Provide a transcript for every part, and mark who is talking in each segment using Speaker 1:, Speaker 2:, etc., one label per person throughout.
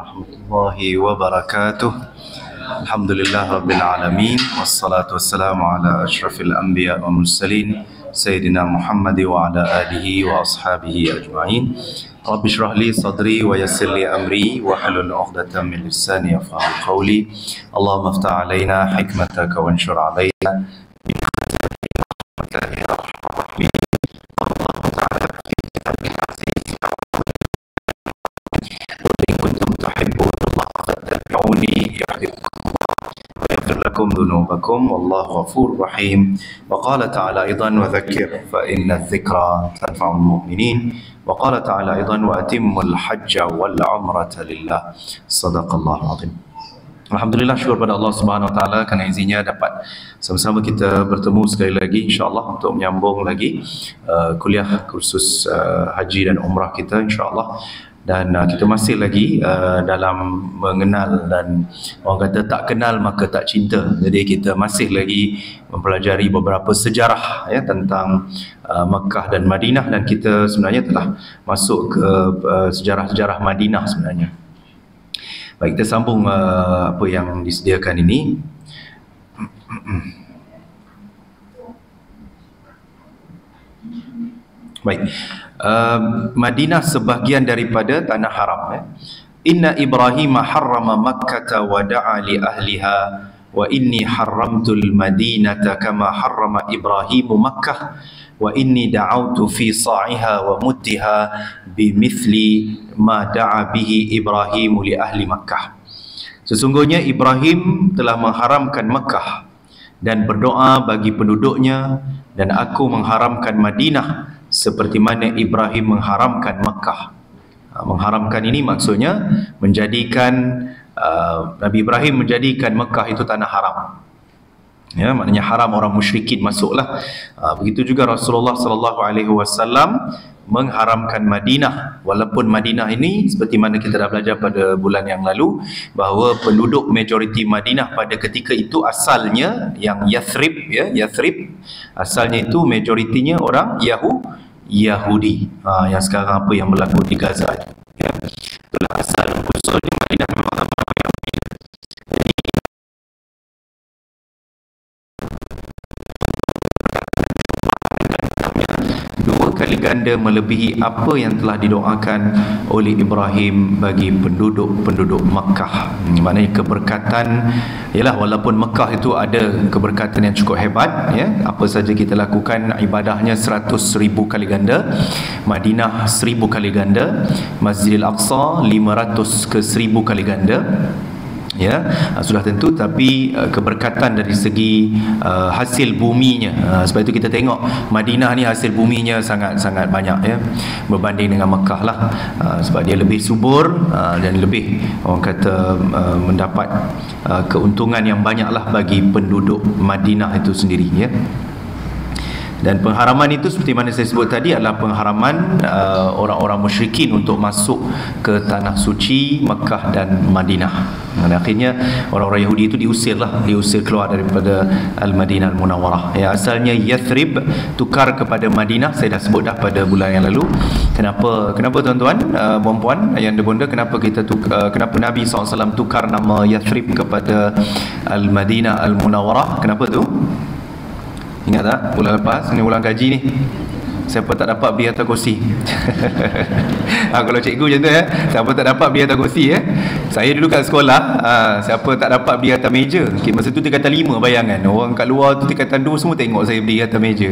Speaker 1: warahmatullahi wabarakatuh. Alhamdulillah rabbil alamin, wassalatu wassalamu ala asyrafil anbiya wa mursalin sayyidina Muhammad wa ala alihi wa ashabihi ajma'in. Rabbi shrah li sadri wa yassir li amri wa halul 'uqdatam min lisani yafqahu qawli. Allahumma iftah 'alaina hikmataka wa anshur 'alaina bi rahmatika ya arhamar rahimin. Allahumma ta'ala fi kitabika aziz wa in kuntum tuhibbuna Allah fattabi'uni yuhibbukum ويغفر لكم ذنوبكم والله غفور رحيم. وقال تعالى أيضا وذكر فإن الذكرى تنفع المؤمنين. وقال تعالى أيضا وأتموا الحج والعمرة لله. صدق الله العظيم. Alhamdulillah, syukur pada Allah Subhanahu Wa Taala kerana izinnya dapat sama-sama kita bertemu sekali lagi insya-Allah untuk menyambung lagi kuliah kursus haji dan umrah kita insya-Allah. Dan kita masih lagi dalam mengenal, dan orang kata tak kenal maka tak cinta. Jadi kita masih lagi mempelajari beberapa sejarah ya tentang Makkah dan Madinah, dan kita sebenarnya telah masuk ke sejarah-sejarah Madinah sebenarnya. Baik, kita sambung apa yang disediakan ini. Baik, Madinah sebahagian daripada tanah haram ya. Inna Ibrahim harrama Makkah wa da'a li ahliha wa inni harramtul Madinata kama harrama Ibrahim Makkah wa inni da'autu fi sa'iha wa muddiha bimithli ma da'a bihi Ibrahim li ahli Makkah. Sesungguhnya Ibrahim telah mengharamkan Makkah dan berdoa bagi penduduknya, dan aku mengharamkan Madinah seperti mana Ibrahim mengharamkan Makkah. Mengharamkan ini maksudnya menjadikan Nabi Ibrahim menjadikan Makkah itu tanah haram. Ya, maknanya haram orang musyrikin masuklah. Begitu juga Rasulullah sallallahu alaihi wasallam mengharamkan Madinah, walaupun Madinah ini seperti mana kita dah belajar pada bulan yang lalu bahawa penduduk majoriti Madinah pada ketika itu asalnya yang Yathrib ya, Yathrib asalnya itu majoritinya orang Yahudi. Yang sekarang apa yang berlaku di Gaza ya, itulah asal usul di Madinah memang orang Yahudi. Jadi dua kali ganda melebihi apa yang telah didoakan oleh Ibrahim bagi penduduk Makkah. Maknanya keberkatan ialah walaupun Makkah itu ada keberkatan yang cukup hebat ya, apa saja kita lakukan ibadahnya 100,000 kali ganda, Madinah 1,000 kali ganda, Masjidil Aqsa 500 ke 1,000 kali ganda ya, sudah tentu. Tapi keberkatan dari segi hasil buminya, sebab itu kita tengok Madinah ni hasil buminya sangat banyak ya, berbanding dengan Mekah lah, sebab dia lebih subur dan lebih orang kata mendapat keuntungan yang banyak lah bagi penduduk Madinah itu sendiri ya. Dan pengharaman itu seperti mana saya sebut tadi adalah pengharaman orang-orang musyrikin untuk masuk ke tanah suci Mekah dan Madinah. Dan akhirnya orang-orang Yahudi itu diusir keluar daripada Al-Madinah Al-Munawwarah. Ya, asalnya Yathrib tukar kepada Madinah, saya dah sebut dah pada bulan yang lalu. Kenapa tuan-tuan, puan-puan, ayah dan bunda, kenapa Nabi SAW tukar nama Yathrib kepada Al-Madinah Al-Munawwarah? Kenapa tu? Ingat tak bulan lepas, ni bulan gaji ni, siapa tak dapat pergi atas kursi? Kalau cikgu macam tu ya, siapa tak dapat pergi atas kursi ya. Saya dulu kat sekolah, siapa tak dapat pergi atas meja, masa tu tingkatan 5 bayangan. Orang kat luar tu tingkatan 2 semua tengok saya berdiri atas meja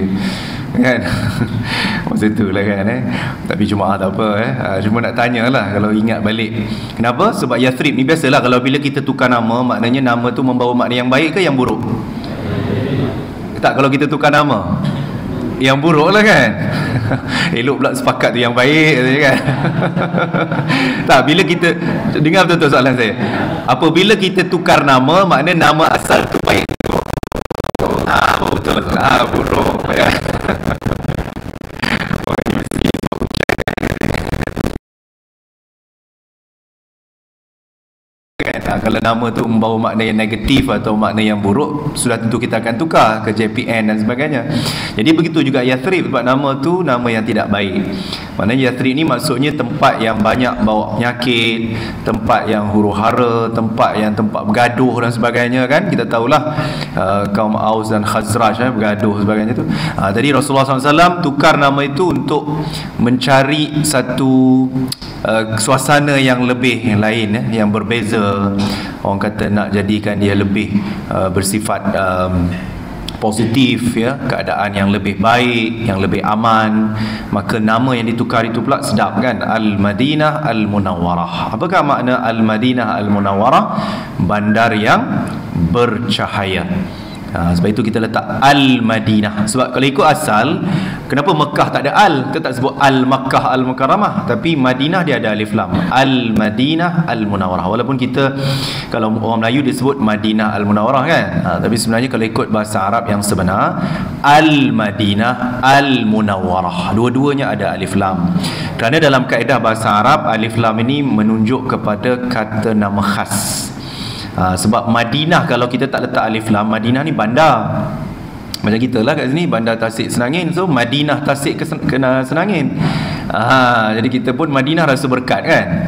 Speaker 1: kan. Masa tu lah kan Tapi cuma tak apa cuma nak tanya lah kalau ingat balik. Kenapa? Sebab Yathrib ni biasalah kalau bila kita tukar nama, maknanya nama tu membawa makna yang baik ke yang buruk? Tak, kalau kita tukar nama yang buruk lah kan. Elok pula sepakat tu yang baik kan. Tak, bila kita dengar betul-betul soalan saya, apabila kita tukar nama, maknanya nama asal tu baik tu. Betul. Buruk ya. kan? Kalau nama tu membawa makna yang negatif atau makna yang buruk, sudah tentu kita akan tukar ke JPN dan sebagainya. Jadi begitu juga Yathrib, sebab nama tu nama yang tidak baik. Maknanya Yathrib ni maksudnya tempat yang banyak bawa penyakit, tempat yang huru-hara, tempat bergaduh dan sebagainya kan. Kita tahulah kaum Aus dan Khazraj bergaduh sebagainya tu. Jadi Rasulullah SAW tukar nama itu untuk mencari satu suasana yang lebih, yang lain, yang berbeza. Orang kata nak jadikan dia lebih bersifat positif, ya, keadaan yang lebih baik, yang lebih aman. Maka nama yang ditukar itu pula sedap kan, Al-Madinah Al-Munawwarah. Apakah makna Al-Madinah Al-Munawwarah? Bandar yang bercahaya. Sebab itu kita letak Al-Madinah. Sebab kalau ikut asal, kenapa Mekah tak ada Al? Kita tak sebut Al-Makkah Al-Mukarramah, tapi Madinah dia ada alif lam. Al-Madinah Al-Munawwarah. Walaupun kita, kalau orang Melayu dia sebut Madinah Al-Munawwarah kan, tapi sebenarnya kalau ikut bahasa Arab yang sebenar, Al-Madinah Al-Munawwarah. Dua-duanya ada alif lam. Kerana dalam kaedah bahasa Arab, alif lam ini menunjuk kepada kata nama khas. Sebab Madinah, kalau kita tak letak alif lam, Madinah ni bandar. Macam kita lah kat sini, Bandar Tasik Senangin. So Madinah Tasik kena Senangin. Jadi kita pun Madinah rasa berkat kan.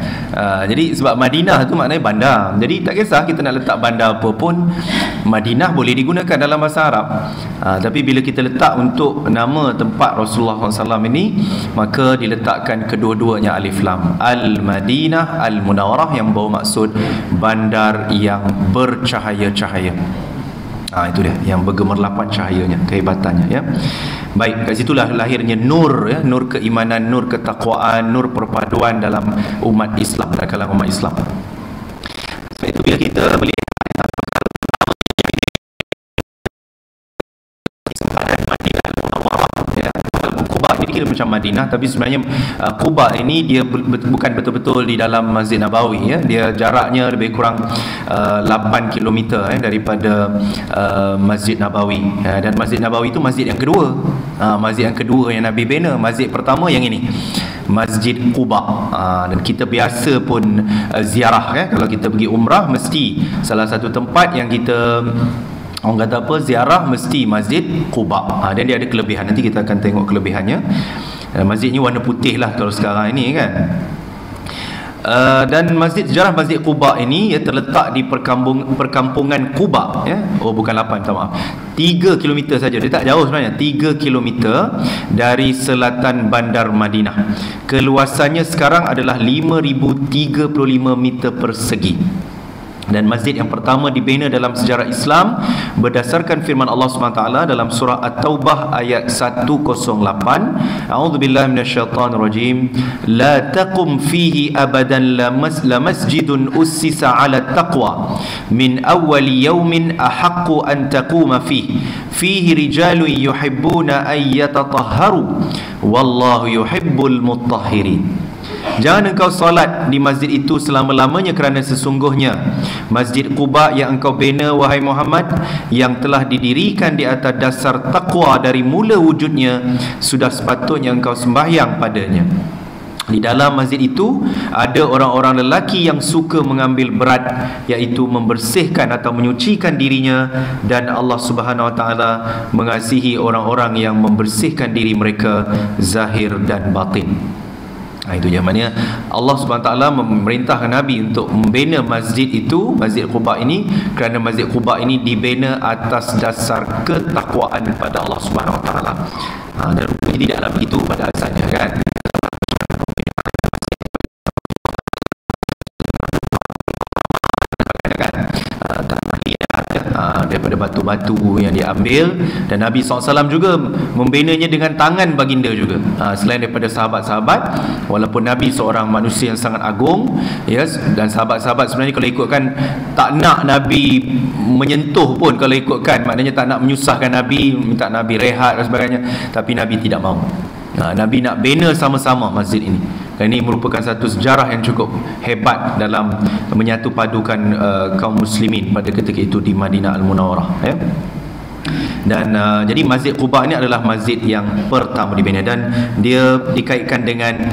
Speaker 1: Jadi sebab Madinah tu maknanya bandar. Jadi tak kisah kita nak letak bandar apa pun, Madinah boleh digunakan dalam bahasa Arab. Tapi bila kita letak untuk nama tempat Rasulullah SAW ini, maka diletakkan kedua-duanya alif lam. Al-Madinah Al-Munawwarah, yang bawa maksud bandar yang bercahaya-cahaya. Itu dia, yang bergemerlapan cahayanya, kehebatannya, ya. Baik, kat situlah lahirnya nur, ya, nur keimanan, nur ketakwaan, nur perpaduan dalam umat Islam, dalam kalangan umat Islam. Sebab itu bila kita melihat Quba ini kira macam Madinah, tapi sebenarnya Quba ini dia bukan betul-betul di dalam Masjid Nabawi, ya. Dia jaraknya lebih kurang 8 km daripada Masjid Nabawi. Dan Masjid Nabawi itu masjid yang kedua. Masjid yang kedua yang Nabi bina. Masjid pertama yang ini, Masjid Quba. Dan kita biasa pun ziarah, ya. Kalau kita pergi umrah, mesti salah satu tempat yang kita, orang kata apa, ziarah, mesti Masjid Quba. Dan dia ada kelebihan, nanti kita akan tengok kelebihannya. Masjid ni warna putih lah kalau sekarang ini kan. Dan sejarah Masjid Quba ini, ya, terletak di perkampungan Quba, ya. Bukan 8, minta maaf, 3 km saja. Dia tak jauh sebenarnya, 3 km dari selatan bandar Madinah. Keluasannya sekarang adalah 5,035 meter persegi. Dan masjid yang pertama dibina dalam sejarah Islam berdasarkan firman Allah SWT dalam surah At-Taubah ayat 108. A'udzubillahi minasyaitonirrajim. La taqum fihi abadan la masjidun ussisa 'ala taqwa min awwali yawmin ahaqqu an taquma fihi rijalun yuhibbuna an yatatahharu wallahu yuhibbul mutahhirin. Jangan engkau salat di masjid itu selama-lamanya, kerana sesungguhnya Masjid Quba yang engkau bina, wahai Muhammad, yang telah didirikan di atas dasar taqwa dari mula wujudnya, sudah sepatutnya engkau sembahyang padanya. Di dalam masjid itu ada orang-orang lelaki yang suka mengambil berat, iaitu membersihkan atau menyucikan dirinya, dan Allah Subhanahu Wa Taala mengasihi orang-orang yang membersihkan diri mereka zahir dan batin. Itu je, maknanya Allah SWT memerintahkan Nabi untuk membina masjid itu, Masjid Quba ini, kerana Masjid Quba ini dibina atas dasar ketakwaan kepada Allah SWT. Dan rupanya tidaklah begitu pada asalnya kan. Daripada batu-batu yang diambil. Dan Nabi SAW juga membinanya dengan tangan baginda juga. Selain daripada sahabat-sahabat, walaupun Nabi seorang manusia yang sangat agung, yes, dan sahabat-sahabat sebenarnya kalau ikutkan tak nak Nabi menyentuh pun, kalau ikutkan maknanya tak nak menyusahkan Nabi, minta Nabi rehat dan sebagainya, tapi Nabi tidak mahu. Nabi nak bina sama-sama masjid ini. Dan ini merupakan satu sejarah yang cukup hebat dalam menyatu padukan kaum muslimin pada ketika itu di Madinah Al-Munawwarah, ya. Dan jadi Masjid Quba ini adalah masjid yang pertama dibina, dan dia dikaitkan dengan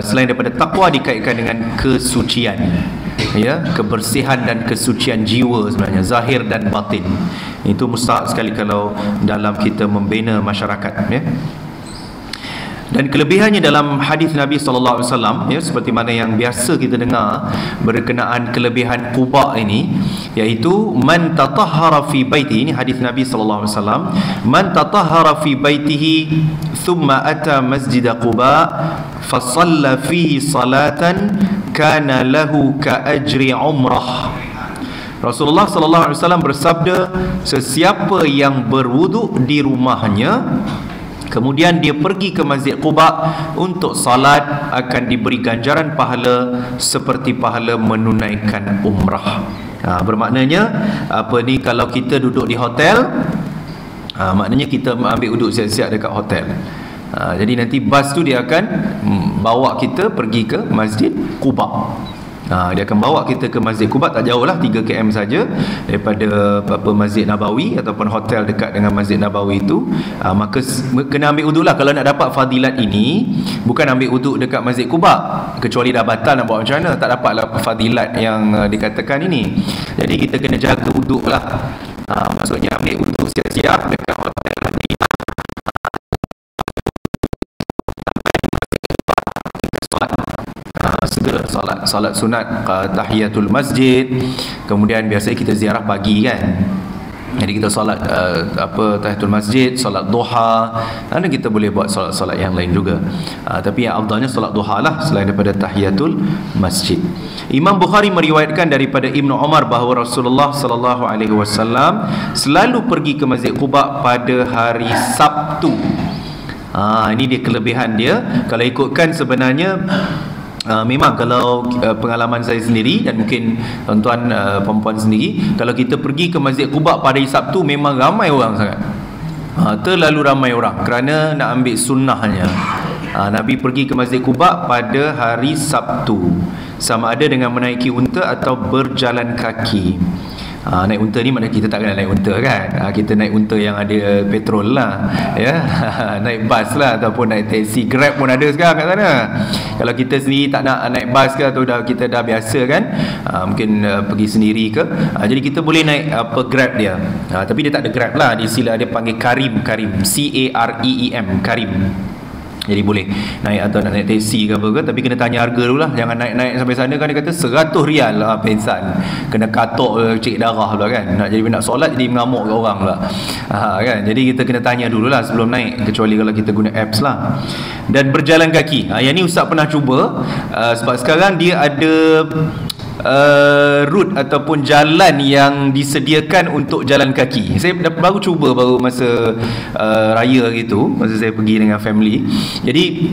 Speaker 1: selain daripada takwa, dikaitkan dengan kesucian. ya, kebersihan dan kesucian jiwa sebenarnya, zahir dan batin. Itu mustahak sekali kalau dalam kita membina masyarakat, ya. Dan kelebihannya dalam hadis Nabi sallallahu alaihi wasallam, ya, seperti mana yang biasa kita dengar berkenaan kelebihan Quba ini, iaitu man tatahhara fi baiti, ini hadis Nabi sallallahu alaihi wasallam, man tatahhara fi baitihi thumma ata masjid Quba fa shalla fihi salatan kana lahu ka ajri umrah. Rasulullah sallallahu alaihi wasallam bersabda, sesiapa yang berwuduk di rumahnya kemudian dia pergi ke Masjid Quba untuk salat, akan diberi ganjaran pahala seperti pahala menunaikan umrah. Bermaknanya apa ni, kalau kita duduk di hotel, maknanya kita ambil duduk siap-siap dekat hotel. Jadi nanti bas tu dia akan bawa kita pergi ke Masjid Quba. Dia akan bawa kita ke Masjid Quba, tak jauh lah, 3 km saja daripada Masjid Nabawi ataupun hotel dekat dengan Masjid Nabawi itu. Maka kena ambil uduk lah kalau nak dapat fadilat ini. Bukan ambil uduk dekat Masjid Quba, kecuali dah batal nak buat macam mana, tak dapatlah fadilat yang dikatakan ini. Jadi kita kena jaga uduk lah. Maksudnya ambil uduk siap-siap dekat hotel nanti. Segera salat sunat, tahiyatul masjid, kemudian biasanya kita ziarah pagi kan, jadi kita solat tahiyatul masjid, solat duha, dan kita boleh buat solat-solat yang lain juga. Tapi yang afdalnya solat duha lah selain daripada tahiyatul masjid. Imam Bukhari meriwayatkan daripada Ibnu Umar bahawa Rasulullah sallallahu alaihi wasallam selalu pergi ke Masjid Quba pada hari Sabtu. Ini dia kelebihan dia. Kalau ikutkan sebenarnya memang kalau pengalaman saya sendiri dan mungkin tuan-tuan perempuan sendiri, kalau kita pergi ke Masjid Quba pada hari Sabtu memang ramai orang sangat. Terlalu ramai orang kerana nak ambil sunnahnya. Nabi pergi ke Masjid Quba pada hari Sabtu, sama ada dengan menaiki unta atau berjalan kaki. Naik unta ni maknanya kita tak kena naik unta kan, kita naik unta yang ada petrol lah, ya. Naik bas lah ataupun naik taksi, Grab pun ada sekarang kat sana. Kalau kita sendiri tak nak naik bas ke, atau kita dah biasa kan, mungkin pergi sendiri ke, jadi kita boleh naik Grab dia. Tapi dia tak ada Grab lah, di sila dia panggil Karim, C-A-R-E-E-M, Karim. Jadi boleh naik atau nak naik taksi ke apa ke, tapi kena tanya harga dulu lah. Jangan naik sampai sana kan, dia kata 100 rial lah pensan, kena katok cek darah pula kan, nak solat jadi mengamuk ke orang pula, kan. Jadi kita kena tanya dulu lah sebelum naik, kecuali kalau kita guna apps lah. Dan berjalan kaki, yang ni Ustaz pernah cuba, sebab sekarang dia ada route ataupun jalan yang disediakan untuk jalan kaki. Saya baru cuba masa raya gitu, masa saya pergi dengan family. Jadi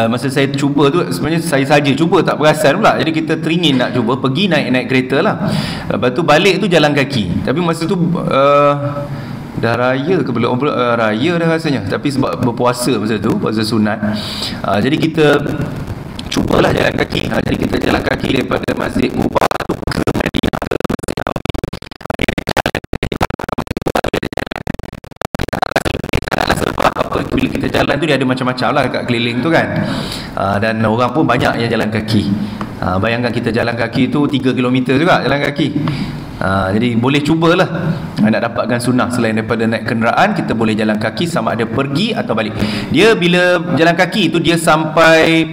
Speaker 1: masa saya cuba tu, sebenarnya saya saja cuba, tak perasan pula. Jadi kita teringin nak cuba, pergi naik kereta lah. Lepas tu balik tu jalan kaki. Tapi masa tu dah raya ke belum? Raya dah rasanya. Tapi sebab berpuasa masa tu, puasa sunat, jadi kita cubalah jalan kaki. Jadi kita jalan kaki daripada Masjid Quba tu ke Madinah, ke Masjid Nabawi. Bila kita jalan tu dia ada macam-macam lah kat keliling tu kan, dan orang pun banyak yang jalan kaki. Bayangkan kita jalan kaki tu 3 km juga jalan kaki. Jadi boleh cubalah nak dapatkan sunnah. Selain daripada naik kenderaan, kita boleh jalan kaki sama ada pergi atau balik. Dia bila jalan kaki tu dia sampai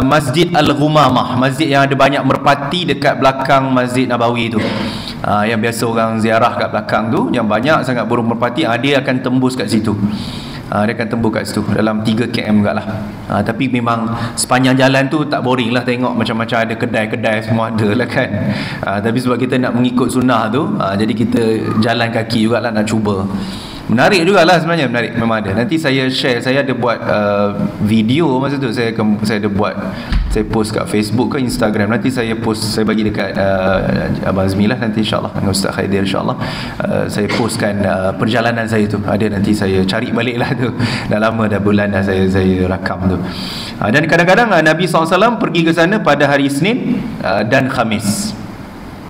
Speaker 1: Masjid Al-Ghumamah, masjid yang ada banyak merpati dekat belakang Masjid Nabawi tu. Yang biasa orang ziarah kat belakang tu, yang banyak sangat burung merpati, dia akan tembus kat situ. Dia akan tembus kat situ dalam 3 km juga lah. Tapi memang sepanjang jalan tu tak boring lah, tengok macam-macam ada kedai-kedai semua ada lah kan. Tapi sebab kita nak mengikut sunnah tu, jadi kita jalan kaki jugalah, nak cuba. Menarik jugalah sebenarnya, menarik memang ada. Nanti saya share, saya ada buat video masa tu, saya ada buat, saya post kat Facebook ke Instagram. Nanti saya post, saya bagi dekat Abang Azmi lah nanti insyaAllah, dengan Ustaz Khaidir insyaAllah. Saya postkan perjalanan saya tu, ada, nanti saya cari balik lah tu. Dah lama dah, bulan dah saya rakam tu. Dan kadang-kadang Nabi SAW pergi ke sana pada hari Isnin dan Khamis.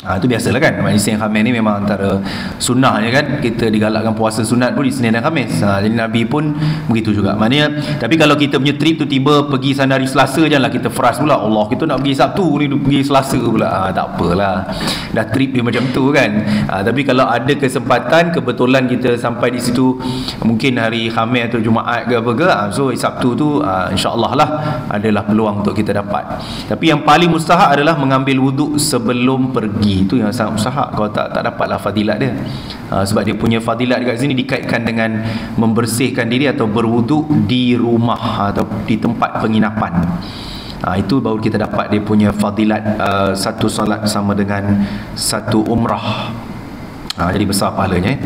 Speaker 1: Itu biasalah kan, Isnin dan Khamis ni memang antara sunnahnya kan, kita digalakkan puasa sunat pun di Isnin dan Khamis. Jadi Nabi pun begitu juga. Maknanya, tapi kalau kita punya trip tu tiba pergi sana hari Selasa, janganlah kita frust pula, Allah kita nak pergi Sabtu ni pergi Selasa pula. Tak apalah, dah trip dia macam tu kan. Tapi kalau ada kesempatan kebetulan kita sampai di situ mungkin hari Khamis atau Jumaat ke apa ke, so Sabtu tu insya-Allah lah adalah peluang untuk kita dapat. Tapi yang paling mustahak adalah mengambil wuduk sebelum pergi. Itu yang sangat mustahak. Kalau tak dapatlah fadilat dia. Sebab dia punya fadilat dekat sini dikaitkan dengan membersihkan diri atau berwuduk di rumah atau di tempat penginapan. Itu baru kita dapat dia punya fadilat, satu solat sama dengan satu umrah. Jadi besar pahalanya,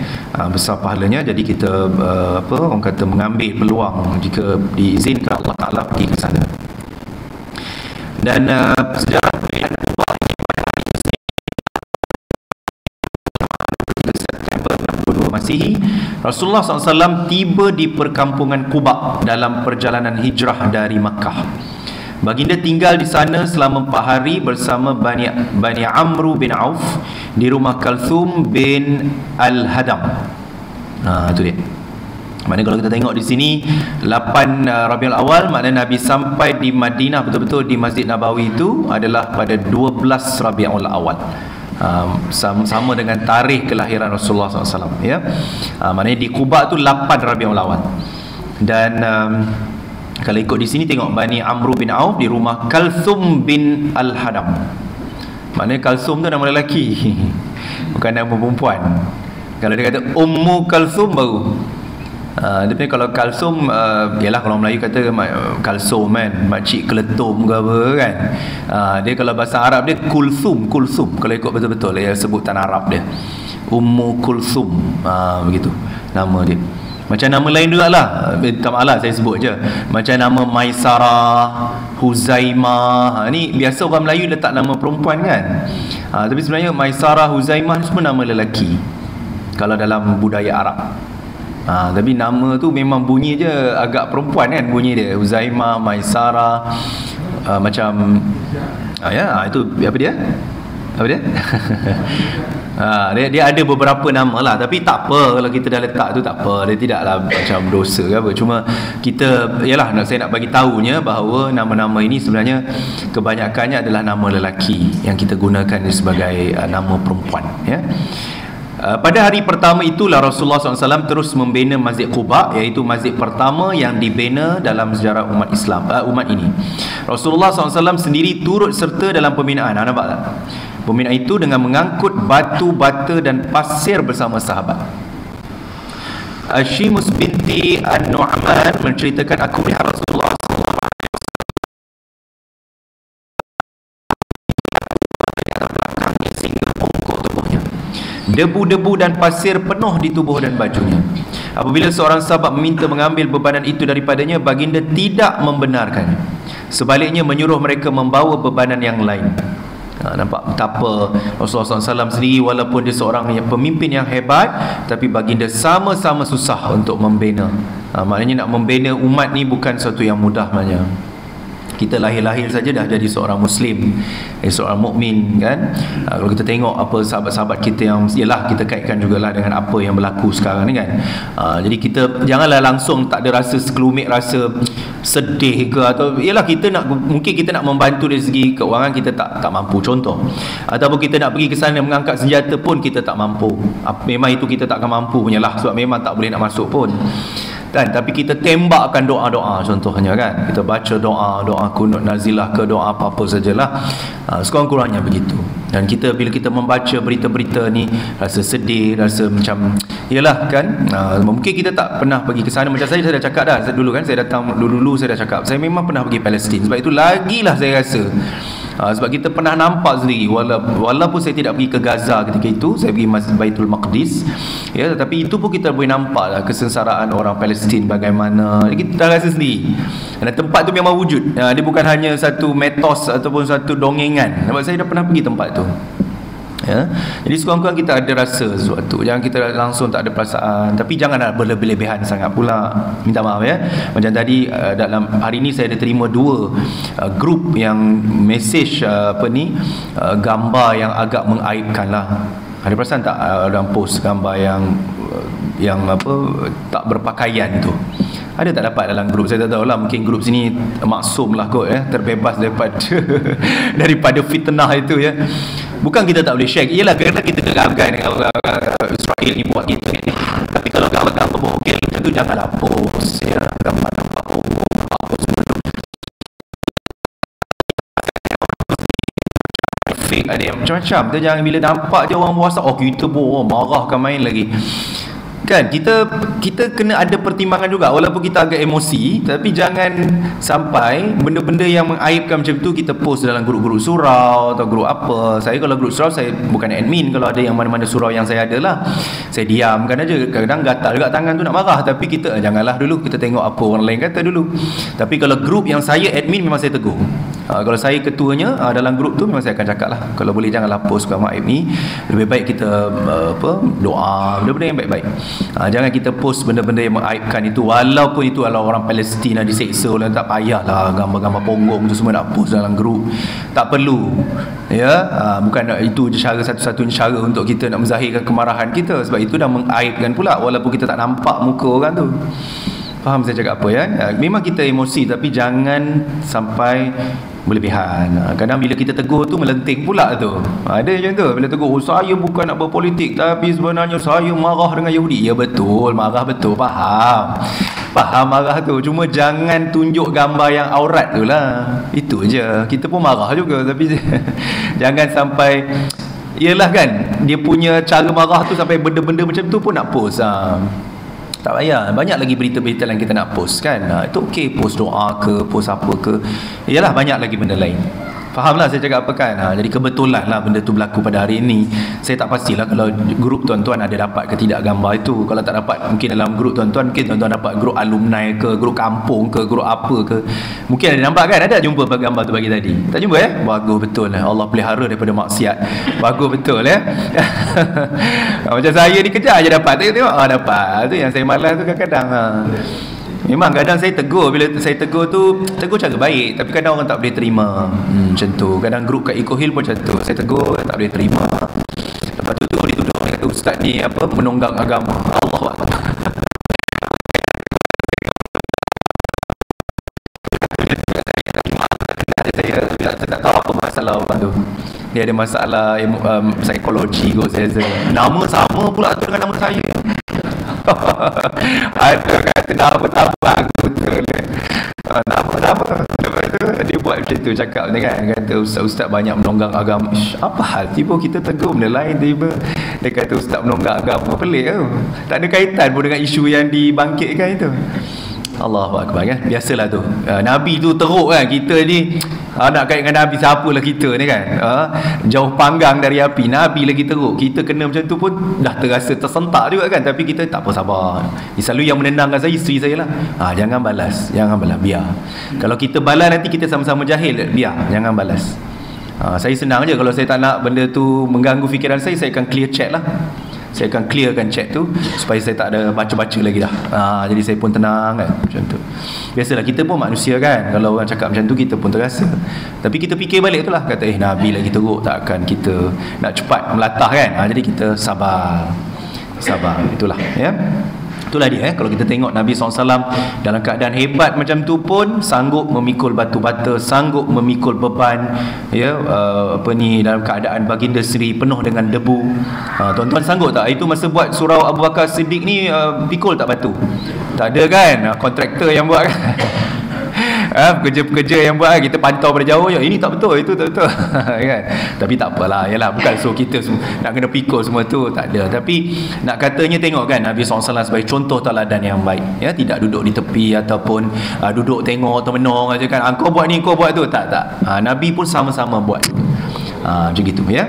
Speaker 1: besar pahalanya. Jadi kita orang kata mengambil peluang jika diizinkan Allah Taala pergi ke sana. Dan sejarah pilihan Kubah ini pada hari September 62 Masihi, Rasulullah SAW tiba di perkampungan Quba dalam perjalanan hijrah dari Makkah. Baginda tinggal di sana selama 4 hari bersama Bani Amru bin Auf di rumah Kalthum bin Al-Hadam. Itu dia. Maknanya kalau kita tengok di sini 8 Rabiul Awal, maknanya Nabi sampai di Madinah betul-betul di Masjid Nabawi itu adalah pada 12 Rabiul Awal. Sama dengan tarikh kelahiran Rasulullah SAW, ya. Maknanya di Quba tu 8 Rabiul Awal. Dan kalau ikut di sini tengok Bani Amru bin Auf di rumah Kalthum bin Al-Hadam. Maknanya Kalthum tu nama lelaki, bukan nama perempuan. Kalau dia kata Ummu Kalthum baru. Dia punya kalau Kalsum, ialah kalau Melayu kata Kalsum kan, makcik keletum ke apa kan. Dia kalau bahasa Arab dia Kulsum. Kalau ikut betul-betul ya, sebutan Arab dia Ummu Kulsum, begitu nama dia. Macam nama lain juga lah, tak masalah saya sebut je. Macam nama Maisarah, Huzaimah, ni biasa orang Melayu letak nama perempuan kan. Tapi sebenarnya Maisarah, Huzaimah ni semua nama lelaki kalau dalam budaya Arab. Tapi nama tu memang bunyi je agak perempuan kan, bunyi dia Huzaimah, Maisarah, macam itu apa dia? Dia ada beberapa nama lah, tapi tak apa kalau kita dah letak tu, tak apa, dia tidaklah macam dosa ke apa. Cuma kita, saya nak bagi tahunya bahawa nama-nama ini sebenarnya kebanyakannya adalah nama lelaki yang kita gunakan sebagai nama perempuan, ya. Pada hari pertama itulah Rasulullah SAW terus membina Masjid Quba, iaitu masjid pertama yang dibina dalam sejarah umat Islam, umat ini. Rasulullah SAW sendiri turut serta dalam pembinaan. Nampak tak? Pembinaan itu dengan mengangkut batu bata dan pasir bersama sahabat. Ashimus binti An-Nu'man menceritakan, aku melihat Rasulullah debu-debu dan pasir penuh di tubuh dan bajunya. Apabila seorang sahabat meminta mengambil bebanan itu daripadanya, baginda tidak membenarkannya. Sebaliknya menyuruh mereka membawa bebanan yang lain. Nampak betapa Rasulullah SAW sendiri walaupun dia seorang pemimpin yang hebat, tapi baginda sama-sama susah untuk membina. Maknanya nak membina umat ni bukan satu yang mudah maknanya. Kita lahir-lahir saja dah jadi seorang Muslim, seorang mukmin kan. Kalau kita tengok apa sahabat-sahabat kita yang, ialah kita kaitkan jugalah dengan apa yang berlaku sekarang ni kan. Jadi kita janganlah langsung tak ada rasa sekelumit rasa sedih ke, atau ialah kita nak, mungkin kita nak membantu dari segi keuangan kita tak mampu contoh, ataupun kita nak pergi ke sana mengangkat senjata pun kita tak mampu. Memang itu kita tak akan mampu punyalah, sebab memang tak boleh nak masuk pun kan. Tapi kita tembakkan doa-doa contohnya kan, kita baca doa kunut nazilah ke doa apa-apa sajalah, sekurang-kurangnya begitu. Dan kita bila kita membaca berita-berita ni rasa sedih, rasa macam ialah kan, mungkin kita tak pernah pergi ke sana. Macam saya dah cakap dah dulu kan, saya datang dulu saya dah cakap saya memang pernah pergi Palestin. Sebab itu lagilah saya rasa, sebab kita pernah nampak sendiri, walaupun saya tidak pergi ke Gaza ketika itu, saya pergi Masjid Baitul Maqdis ya, tetapi itu pun kita boleh nampak lah kesengsaraan orang Palestin bagaimana. Kita dah rasa sendiri. Dan tempat tu memang wujud, dia bukan hanya satu metos ataupun satu dongengan. Sebab saya dah pernah pergi tempat tu Ya. Jadi sekurang-kurang kita ada rasa sesuatu, jangan kita langsung tak ada perasaan, tapi janganlah berlebihan sangat pula. Minta maaf ya. Macam tadi dalam hari ni saya ada terima 2 grup yang message gambar yang agak mengaibkan lah. Ada perasan tak orang post gambar yang tak berpakaian tu? Ada tak dapat dalam grup? Saya tak tahu lah, mungkin grup sini maksum lah kot ya, terbebas daripada fitnah itu ya. Bukan kita tak boleh share, ialah kerana kita geramkan dengan Israel ni buat gitu ni. Tapi kalau gambar-gambar bogel macam tu janganlah post ya, gambar-gambar fake, ada yang macam-macam tu. Jangan bila nampak je orang WhatsApp, oh kita pun marahkan main lagi. Kan kita kena ada pertimbangan juga, walaupun kita agak emosi, tapi jangan sampai benda-benda yang mengaibkan macam tu kita post dalam grup-grup surau atau grup apa. Saya kalau grup surau, saya bukan admin. Kalau ada yang mana-mana surau yang saya ada lah, saya diamkan aja. Kadang-kadang gatal juga tangan tu nak marah, tapi kita janganlah dulu, kita tengok apa orang lain kata dulu. Tapi kalau grup yang saya admin, memang saya tegur. Kalau saya ketuanya dalam grup tu, memang saya akan cakap lah, kalau boleh janganlah post gambar aib ni. Lebih baik kita doa, benda-benda yang baik-baik. Jangan kita post benda-benda yang mengaibkan itu, walaupun itu adalah orang Palestin diseksa oleh, tak payahlah gambar-gambar ponggong tu semua nak post dalam grup. Tak perlu ya. Bukan itu je cara, satu-satunya cara untuk kita nak menzahirkan kemarahan kita, sebab itu dah mengaibkan pula walaupun kita tak nampak muka orang tu. Faham saya cakap apa ya? Memang kita emosi, tapi jangan sampai berlebihan. Kadang bila kita tegur tu melenting pula tu. Ada macam tu, bila tegur, oh, saya bukan nak berpolitik, tapi sebenarnya saya marah dengan Yahudi. Ya betul, marah betul, faham marah tu. Cuma jangan tunjuk gambar yang aurat tu lah. Itu je. Kita pun marah juga, tapi jangan sampai, yelah kan, dia punya cara marah tu sampai benda-benda macam tu pun nak post. Tak payah, banyak lagi berita-berita yang kita nak post kan. Itu okey, post doa ke, post apa ke, yalah banyak lagi benda lain. Fahamlah saya cakap apa kan. Jadi kebetulan lah benda tu berlaku pada hari ini. Saya tak pastilah kalau grup tuan-tuan ada dapat ke tidak gambar itu. Kalau tak dapat, mungkin dalam grup tuan-tuan, mungkin tuan-tuan dapat grup alumni ke, grup kampung ke, grup apa ke, mungkin ada nampak kan. Ada jumpa gambar tu pagi tadi? Tak jumpa ya? Bagus betul lah. Allah pelihara daripada maksiat. Bagus betul ya. Macam saya ni kejar je dapat. Tengok dapat. Tu yang saya malas tu kadang-kadang. Memang kadang saya tegur, bila saya tegur tu, tegur cara baik, tapi kadang orang tak boleh terima. Macam tu. Kadang grup kat Eco Hill pun macam tu. Saya tegur, tak boleh terima. Lepas tu dituduh, dia kata ustaz ni menunggang agama. Allah Akbar. Saya tak tahu apa masalah orang tu. Dia ada masalah psikologi kot saya rasa. Nama sama pula tu dengan nama saya. Ada kata nama tak bagus betul. Nama dia buat macam tu, cakap ni kan, kata ustaz banyak menonggang agama. Apa hal tiba kita tegur benda lain, tiba dia kata ustaz menonggang agama. Pelik tu. Tak ada kaitan pun dengan isu yang dibangkitkan itu. Allahu Akbar kan. Biasalah tu. Nabi tu teruk kan. Kita ni nak kait dengan Nabi, siapalah kita ni kan. Jauh panggang dari api. Nabi lagi teruk. Kita kena macam tu pun dah terasa tersentak juga kan. Tapi kita tak apa, sabar. Selalu yang menenangkan saya isteri saya lah. Jangan balas, biar. Kalau kita balas nanti kita sama-sama jahil. Biar, jangan balas. Saya senang je. Kalau saya tak nak benda tu mengganggu fikiran saya akan clear chat lah. Saya akan clearkan chat tu supaya saya tak ada baca-baca lagi dah. Jadi saya pun tenang kan. Macam tu. Biasalah, kita pun manusia kan. Kalau orang cakap macam tu, kita pun terasa. Tapi kita fikir balik tu lah. Kata Nabi lagi teruk, takkan kita nak cepat melatah kan. Jadi kita sabar. Itulah ya. Itulah dia kalau kita tengok Nabi SAW dalam keadaan hebat macam tu pun sanggup memikul batu bata, sanggup memikul beban ya, dalam keadaan baginda Sri penuh dengan debu. Tuan-tuan sanggup tak? Itu masa buat surau Abu Bakar Siddiq ni, pikul tak batu? Tak ada kan, kontraktor yang buat kan. Pekerja-pekerja yang buat, kita pantau pada jauh je, ini tak betul, itu tak betul. Kan? Tapi tak apalah, yalah, bukan suruh kita nak kena pikul semua tu, tak ada. Tapi nak katanya tengok kan Nabi SAW sebagai contoh teladan yang baik ya, tidak duduk di tepi ataupun duduk tengok atau menong aja kan, kau buat ni, kau buat tu, tak. Nabi pun sama-sama buat. Macam gitu ya.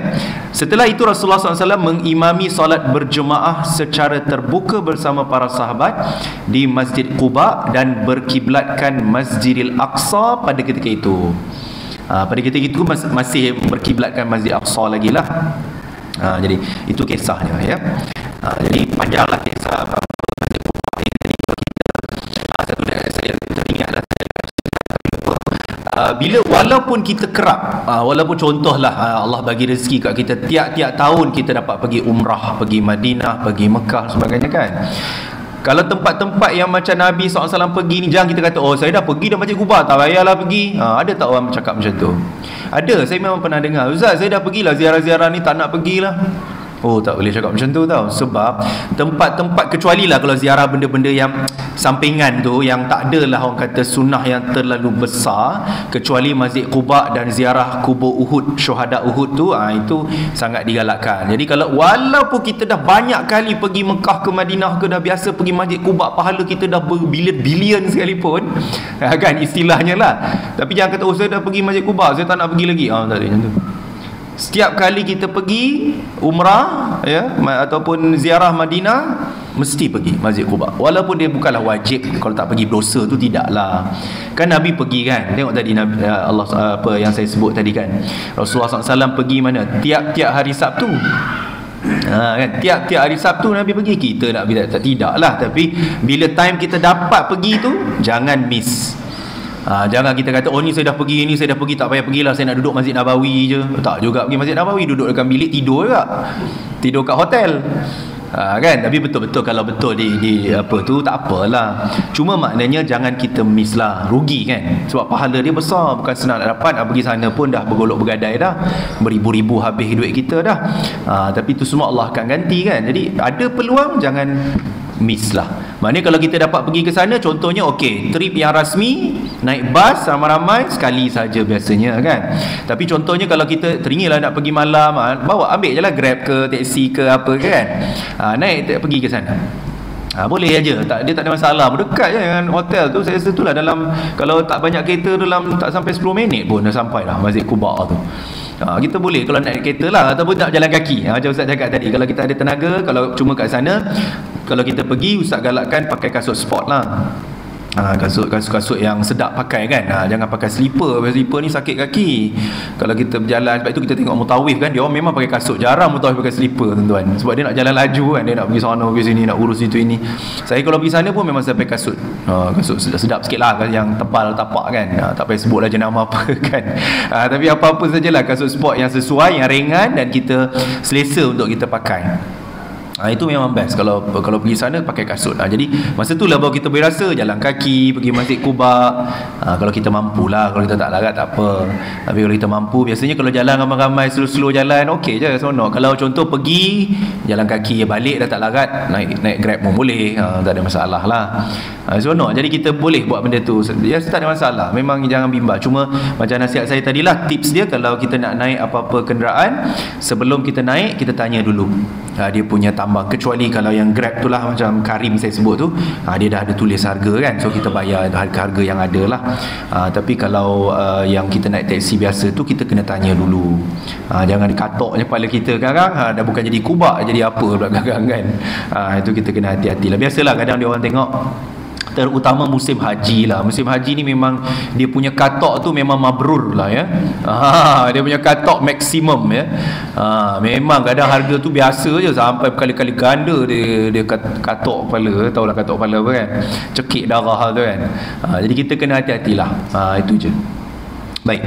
Speaker 1: Setelah itu Rasulullah SAW mengimami solat berjemaah secara terbuka bersama para sahabat di Masjid Quba dan berkiblatkan Masjidil Aqsa pada ketika itu. Pada ketika itu masih berkiblatkan Masjid Aqsa lagi lah. Jadi itu kisahnya ya. Jadi panjanglah kisah Masjid Quba ini. Jadi satu dari saya teringatlah bila walaupun kita kerap, walaupun contohlah Allah bagi rezeki kat kita tiap-tiap tahun kita dapat pergi umrah, pergi Madinah, pergi Mekah sebagainya kan. Kalau tempat-tempat yang macam Nabi SAW pergi ni, jangan kita kata, oh saya dah pergi dah Masjid Quba, tak payahlah pergi. Ada tak orang cakap macam tu? Ada, saya memang pernah dengar, Ustaz saya dah pergilah ziarah-ziarah ni, tak nak pergilah. Oh, tak boleh cakap macam tu tau. Sebab tempat-tempat, kecuali lah kalau ziarah benda-benda yang sampingan tu, yang tak adalah orang kata sunnah yang terlalu besar, kecuali Masjid Quba dan ziarah kubur Uhud, syuhada Uhud tu, itu sangat digalakkan. Jadi kalau walaupun kita dah banyak kali pergi Mekah ke Madinah ke, dah biasa pergi Masjid Quba, pahala kita dah berbilion-bilion sekalipun, kan istilahnya lah. Tapi jangan kata, oh saya dah pergi Masjid Quba, saya tak nak pergi lagi. Tak ada macam tu. Setiap kali kita pergi umrah ya, ataupun ziarah Madinah, mesti pergi Masjid Quba. Walaupun dia bukanlah wajib, kalau tak pergi berdosa tu tidaklah. Kan Nabi pergi kan. Tengok tadi Nabi, Allah apa yang saya sebut tadi kan. Rasulullah SAW pergi mana? Tiap-tiap hari Sabtu. Kan tiap-tiap hari Sabtu Nabi pergi. Kita nak pergi tidaklah, tapi bila time kita dapat pergi tu, jangan miss. Jangan kita kata, oh ni saya dah pergi, ni saya dah pergi, tak payah pergilah, saya nak duduk Masjid Nabawi je. Tak juga pergi Masjid Nabawi, duduk dekat bilik, tidur juga, tidur kat hotel. Kan, tapi betul-betul kalau betul di apa tu, tak apalah. Cuma maknanya jangan kita miss lah, rugi kan, sebab pahala dia besar, bukan senang nak dapat. Pergi sana pun dah bergolok bergadai dah, beribu-ribu habis duit kita dah. Tapi itu semua Allah akan ganti kan. Jadi ada peluang, jangan miss lah. Maknanya kalau kita dapat pergi ke sana, contohnya okey, trip yang rasmi, naik bas ramai-ramai sekali saja biasanya kan. Tapi contohnya kalau kita teringinlah nak pergi malam, bawa, ambil je lah Grab ke taksi ke apa kan, naik pergi ke sana. Boleh aja, dia tak ada masalah, berdekat je dengan hotel tu. Saya rasa itulah, dalam kalau tak banyak kereta, dalam tak sampai 10 minit pun dah sampai dah Masjid Quba tu. Kita boleh kalau naik kereta lah, ataupun tak jalan kaki. Macam Ustaz cakap tadi, kalau kita ada tenaga, kalau cuma kat sana, kalau kita pergi, Ustaz galakkan pakai kasut sport lah. Kasut yang sedap pakai kan. Jangan pakai slipper. Slipper ni sakit kaki kalau kita berjalan. Sebab itu kita tengok mutawif kan, dia orang memang pakai kasut. Jarang mutawif pakai slipper tuan-tuan, sebab dia nak jalan laju kan, dia nak pergi sana pergi sini, nak urus itu ini. Saya kalau pergi sana pun memang saya pakai kasut, kasut sedap sikit lah, yang tebal tapak kan. Tak payah sebut lah jenama apa kan. Tapi apa-apa sajalah, kasut sport yang sesuai, yang ringan dan kita selesa untuk kita pakai. Itu memang best kalau pergi sana pakai kasut. Jadi masa tu lah baru kita boleh rasa jalan kaki pergi Masjid Quba. Kalau kita mampu lah, kalau kita tak larat tak apa. Tapi kalau kita mampu, biasanya kalau jalan ramai-ramai, slow-slow jalan, okey je, seronok. Kalau contoh pergi jalan kaki, balik dah tak larat, naik Grab pun boleh, tak ada masalah lah. Seronok. Jadi kita boleh buat benda tu, ya, tak ada masalah. Memang jangan bimbang. Cuma macam nasihat saya tadilah, tips dia, kalau kita nak naik apa-apa kenderaan, sebelum kita naik, kita tanya dulu dia punya tambang. Kecuali kalau yang Grab tu lah, macam Karim saya sebut tu, dia dah ada tulis harga kan, so kita bayar harga-harga yang ada lah. Tapi kalau yang kita naik taksi biasa tu, kita kena tanya dulu. Jangan dikatok je kepala kita sekarang, dah bukan jadi kubak, jadi apa belakang kan. Itu kita kena hati-hati lah. Biasalah kadang dia orang tengok, terutama musim haji lah. Musim haji ni memang dia punya katok tu memang mabrur lah ya. Dia punya katok maksimum ya. Memang kadang harga tu biasa je, sampai berkali-kali ganda dia katok kepala. Tahulah katok kepala apa kan, cekik darah tu kan. Jadi kita kena hati-hatilah. Itu je. Baik,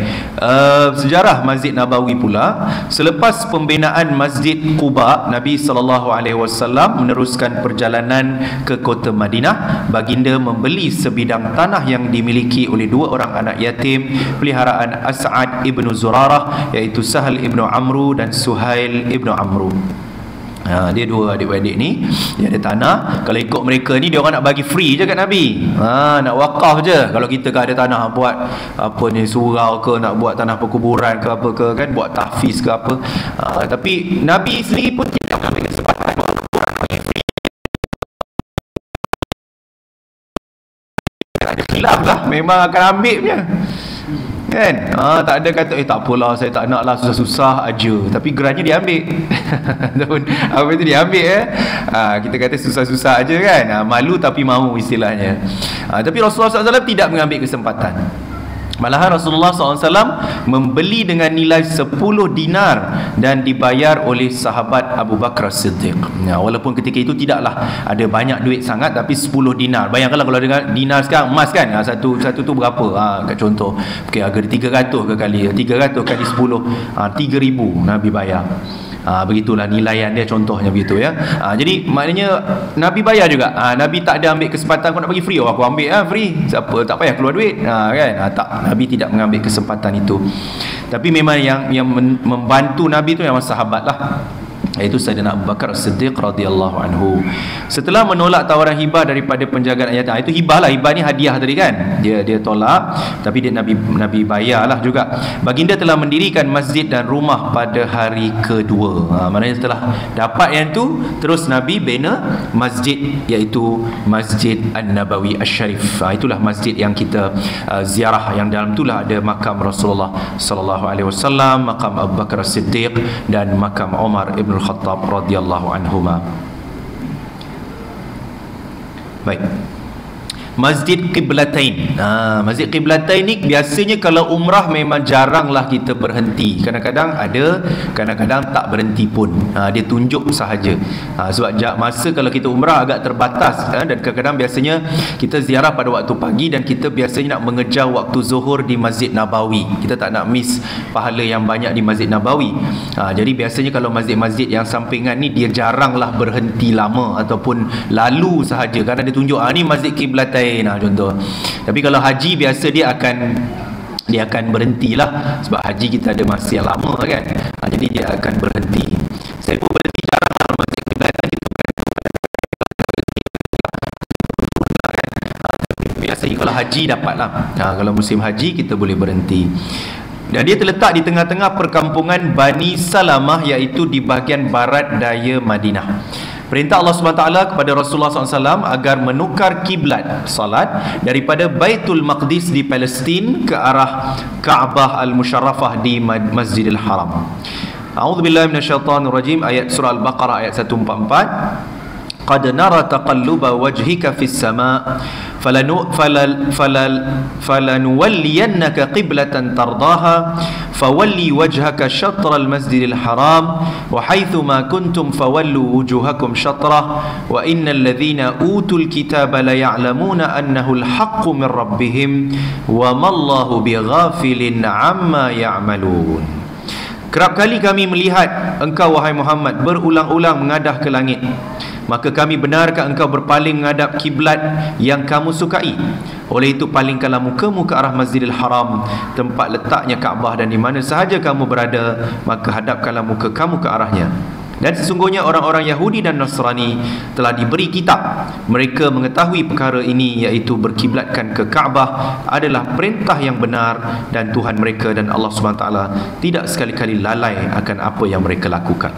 Speaker 1: sejarah Masjid Nabawi pula. Selepas pembinaan Masjid Quba, Nabi SAW meneruskan perjalanan ke kota Madinah. Baginda membeli sebidang tanah yang dimiliki oleh dua orang anak yatim peliharaan As'ad ibnu Zurarah, iaitu Sahal ibnu Amru dan Suhail ibnu Amru. Dia dua adik-beradik ni, dia ada tanah. Kalau ikut mereka ni, dia orang nak bagi free je kat Nabi. Nak wakaf je. Kalau kita kan ada tanah buat apa ni, surau ke, nak buat tanah perkuburan ke apa ke kan, buat tahfiz ke apa. Tapi Nabi sendiri pun tidak ambil kesempatan buat free. Ada khilaf lah, memang akan ambil punya kan. Tak ada kata tak apalah, saya tak nak lah, susah-susah aja, tapi gerannya dia ambil. Apa itu dia ambil kita kata susah-susah aja kan, malu tapi mahu istilahnya. Tapi Rasulullah SAW tidak mengambil kesempatan. Malahan Rasulullah SAW membeli dengan nilai 10 dinar dan dibayar oleh sahabat Abu Bakar Siddiq. Walaupun ketika itu tidaklah ada banyak duit sangat, tapi 10 dinar. Bayangkanlah kalau dengan dinar sekarang emas kan, satu tu berapa? Kat contoh, harga 300 ke kali 300 kali 10, 3,000 Nabi bayar. Begitulah nilaian dia, contohnya begitu ya. Jadi maknanya Nabi bayar juga. Nabi tak ada ambil kesempatan, aku nak bagi free, aku ambil free, siapa tak payah keluar duit kan. Tak, Nabi tidak mengambil kesempatan itu. Tapi memang yang membantu Nabi itu memang sahabat lah, iaitu Sayyidina Abu Bakar As-Siddiq radhiyallahu anhu. Setelah menolak tawaran hibah daripada penjagaan ayat, itu hibah lah, hibah ni hadiah tadi kan, dia tolak, tapi dia Nabi bayarlah juga. Baginda telah mendirikan masjid dan rumah pada hari kedua. Maknanya setelah dapat yang tu, terus Nabi bina masjid, iaitu Masjid An-Nabawi Asy-Syarif. Itulah masjid yang kita ziarah, yang dalam itulah ada makam Rasulullah sallallahu alaihi wasallam, makam Abu Bakar As-Siddiq dan makam Umar Ibn Khattab radhiyallahu anhuma. Baik. Masjid Qiblatain. Masjid Qiblatain ni biasanya kalau umrah memang jaranglah kita berhenti. Kadang-kadang ada, kadang-kadang tak berhenti pun. Dia tunjuk sahaja. Sebab masa kalau kita umrah agak terbatas, dan kadang-kadang biasanya kita ziarah pada waktu pagi, dan kita biasanya nak mengejar waktu zuhur di Masjid Nabawi. Kita tak nak miss pahala yang banyak di Masjid Nabawi. Jadi biasanya kalau masjid-masjid yang sampingan ni, dia jaranglah berhenti lama ataupun lalu sahaja, kerana dia tunjuk ni Masjid Qiblatain contoh. Tapi kalau haji biasa dia akan berhentilah, sebab haji kita ada masa yang lama kan. Jadi dia akan berhenti. Saya pun berhenti jarang lah Masjid Qiblatain itu kan. Biasanya kalau haji dapatlah. Kalau musim haji kita boleh berhenti. Dan dia terletak di tengah-tengah perkampungan Bani Salamah, iaitu di bahagian barat daya Madinah. Perintah Allah SWT kepada Rasulullah SAW agar menukar kiblat salat daripada Baitul Maqdis di Palestin ke arah Ka'bah Al-Musharrafah di Masjidil Haram. A'udzubillahi minasyaitonirrajim. Ayat surah Al-Baqarah ayat 144. Qad nara taqalluba wajhika fis sama' falanuwalliyannaka qiblatan tardaha fawalli wajhaka syatral masjidil haram wa haitsu ma kuntum fawallu wujuhakum syatrah wa innal ladzina utul kitaba la ya'lamuna annahu al-haqqu min rabbihim wa mallahu bighafilin amma ya'malun. Kerap kali kami melihat engkau wahai Muhammad berulang-ulang mengadah ke langit, maka kami benarkan engkau berpaling menghadap kiblat yang kamu sukai. Oleh itu palingkanlah mukamu ke arah Masjidil Haram, tempat letaknya Kaabah, dan di mana sahaja kamu berada, maka hadapkanlah muka kamu ke arahnya. Dan sesungguhnya orang-orang Yahudi dan Nasrani telah diberi kitab. Mereka mengetahui perkara ini, iaitu berkiblatkan ke Kaabah adalah perintah yang benar, dan Tuhan mereka dan Allah SWT tidak sekali-kali lalai akan apa yang mereka lakukan.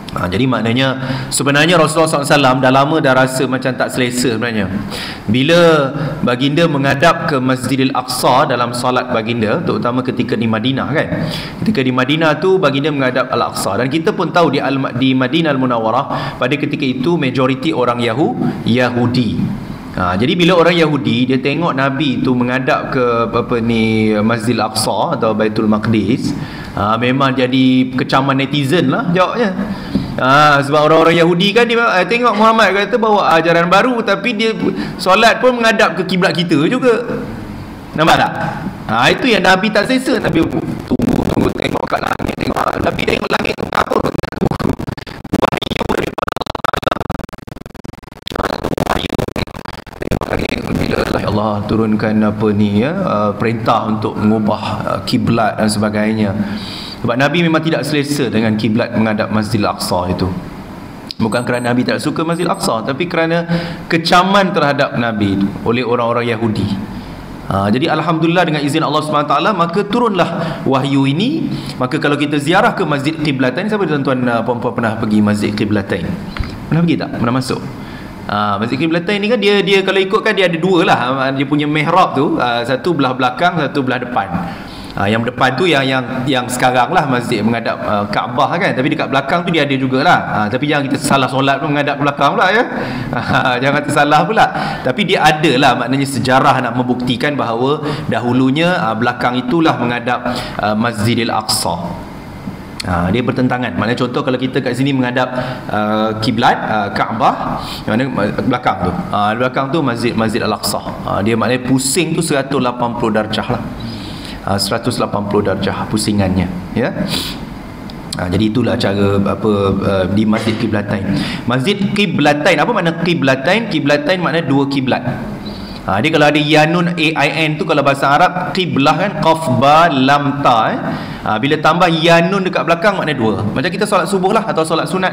Speaker 1: Jadi maknanya sebenarnya Rasulullah SAW dah lama dah rasa macam tak selesa sebenarnya. Bila baginda menghadap ke Masjidil Aqsa dalam solat baginda, terutama ketika di Madinah kan. Ketika di Madinah tu baginda menghadap Al-Aqsa, dan kita pun tahu di Madinah Al-Munawwarah pada ketika itu majoriti orang Yahudi. Jadi bila orang Yahudi dia tengok Nabi tu menghadap ke Masjidil Aqsa atau Baitul Maqdis, memang jadi kecaman netizen lah jawabnya. Sebab orang-orang Yahudi kan dia tengok Muhammad kata bawa ajaran baru, tapi dia solat pun menghadap ke kiblat kita juga. Nampak tak? Itu yang Nabi tak selesa. Nabi tunggu tengok kat langit, tengok Nabi tengok langit tu apa? Wahyu daripada Allah. Allah turunkan perintah untuk mengubah kiblat dan sebagainya. Sebab Nabi memang tidak selesa dengan kiblat menghadap Masjidil Aqsa itu. Bukan kerana Nabi tak suka Masjidil Aqsa, tapi kerana kecaman terhadap Nabi itu oleh orang-orang Yahudi. Jadi alhamdulillah dengan izin Allah SWT, maka turunlah wahyu ini. Maka kalau kita ziarah ke Masjid Qiblatain, siapa tuan-tuan puan-puan pernah pergi Masjid Qiblatain? Pernah pergi tak? Pernah masuk? Masjid Qiblatain ni kan dia kalau ikutkan dia ada dua lah. Dia punya mihrab tu, satu belah belakang, satu belah depan. Yang depan tu yang sekarang lah masjid menghadap Kaabah kan, tapi dekat belakang tu dia ada jugalah. Tapi jangan kita salah solat pun menghadap belakang pula ya. Jangan tersalah pula. Tapi dia ada lah, maknanya sejarah nak membuktikan bahawa dahulunya belakang itulah menghadap Masjidil Aqsa. Dia bertentangan. Maknanya contoh kalau kita kat sini menghadap kiblat Kaabah, mana belakang tu. Belakang tu Masjid Al-Aqsa. Dia maknanya pusing tu 180 darjah lah. 180 darjah pusingannya ya. Jadi itulah cara di Masjid Qiblatain. Masjid Qiblatain, apa makna Qiblatain? Qiblatain makna dua kiblat. Dia kalau ada yanun ain tu, kalau bahasa Arab qiblah kan qaf ba lam ta bila tambah yanun dekat belakang makna dua. Macam kita solat subuh lah atau solat sunat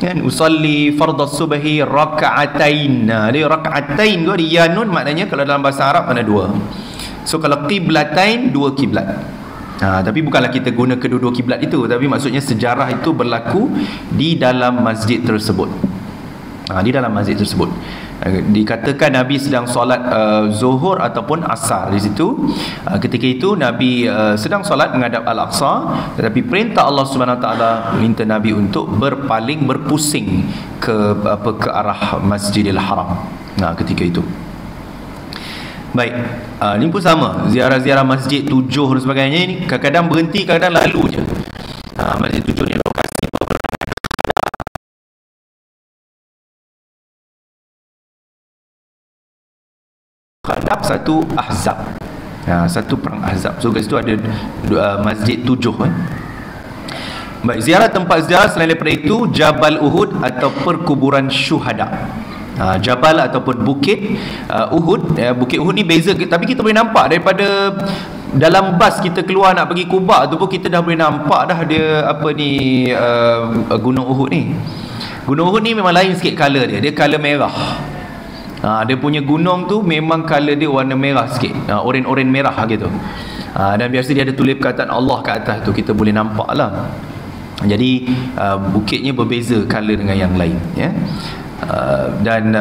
Speaker 1: kan, usalli fardhas subhi raka'atain. Dia raka'atain tu ada yanun, maknanya kalau dalam bahasa Arab makna dua. So kalau qiblatain, dua kiblat. Tapi bukanlah kita guna kedua-dua kiblat itu, tapi maksudnya sejarah itu berlaku di dalam masjid tersebut. Di dalam masjid tersebut dikatakan Nabi sedang solat zuhur ataupun asar di situ. Ketika itu Nabi sedang solat menghadap Al-Aqsa, tetapi perintah Allah Subhanahu Wa Taala minta Nabi untuk berpusing ke arah Masjidil Haram ketika itu. Baik, ini pun sama. Ziarah-ziarah masjid 7 dan sebagainya ni kadang-kadang berhenti, kadang-kadang lalu je. Masjid 7 ni lokasi hadap satu ahzab. Satu perang ahzab. So kat situ ada masjid 7 Baik, ziarah tempat ziarah selain daripada itu, Jabal Uhud atau perkuburan syuhada. Jabal ataupun bukit Uhud. Bukit Uhud ni beza, tapi kita boleh nampak daripada dalam bas kita keluar nak pergi Kuba tu pun kita dah boleh nampak dah dia Gunung Uhud ni. Gunung Uhud ni memang lain sikit color dia. Dia color merah. Dia punya gunung tu memang color dia warna merah sikit, oren-oren merah gitu. Dan biasa dia ada tulis perkataan Allah kat atas tu, kita boleh nampak lah. Jadi bukitnya berbeza color dengan yang lain ya. Dan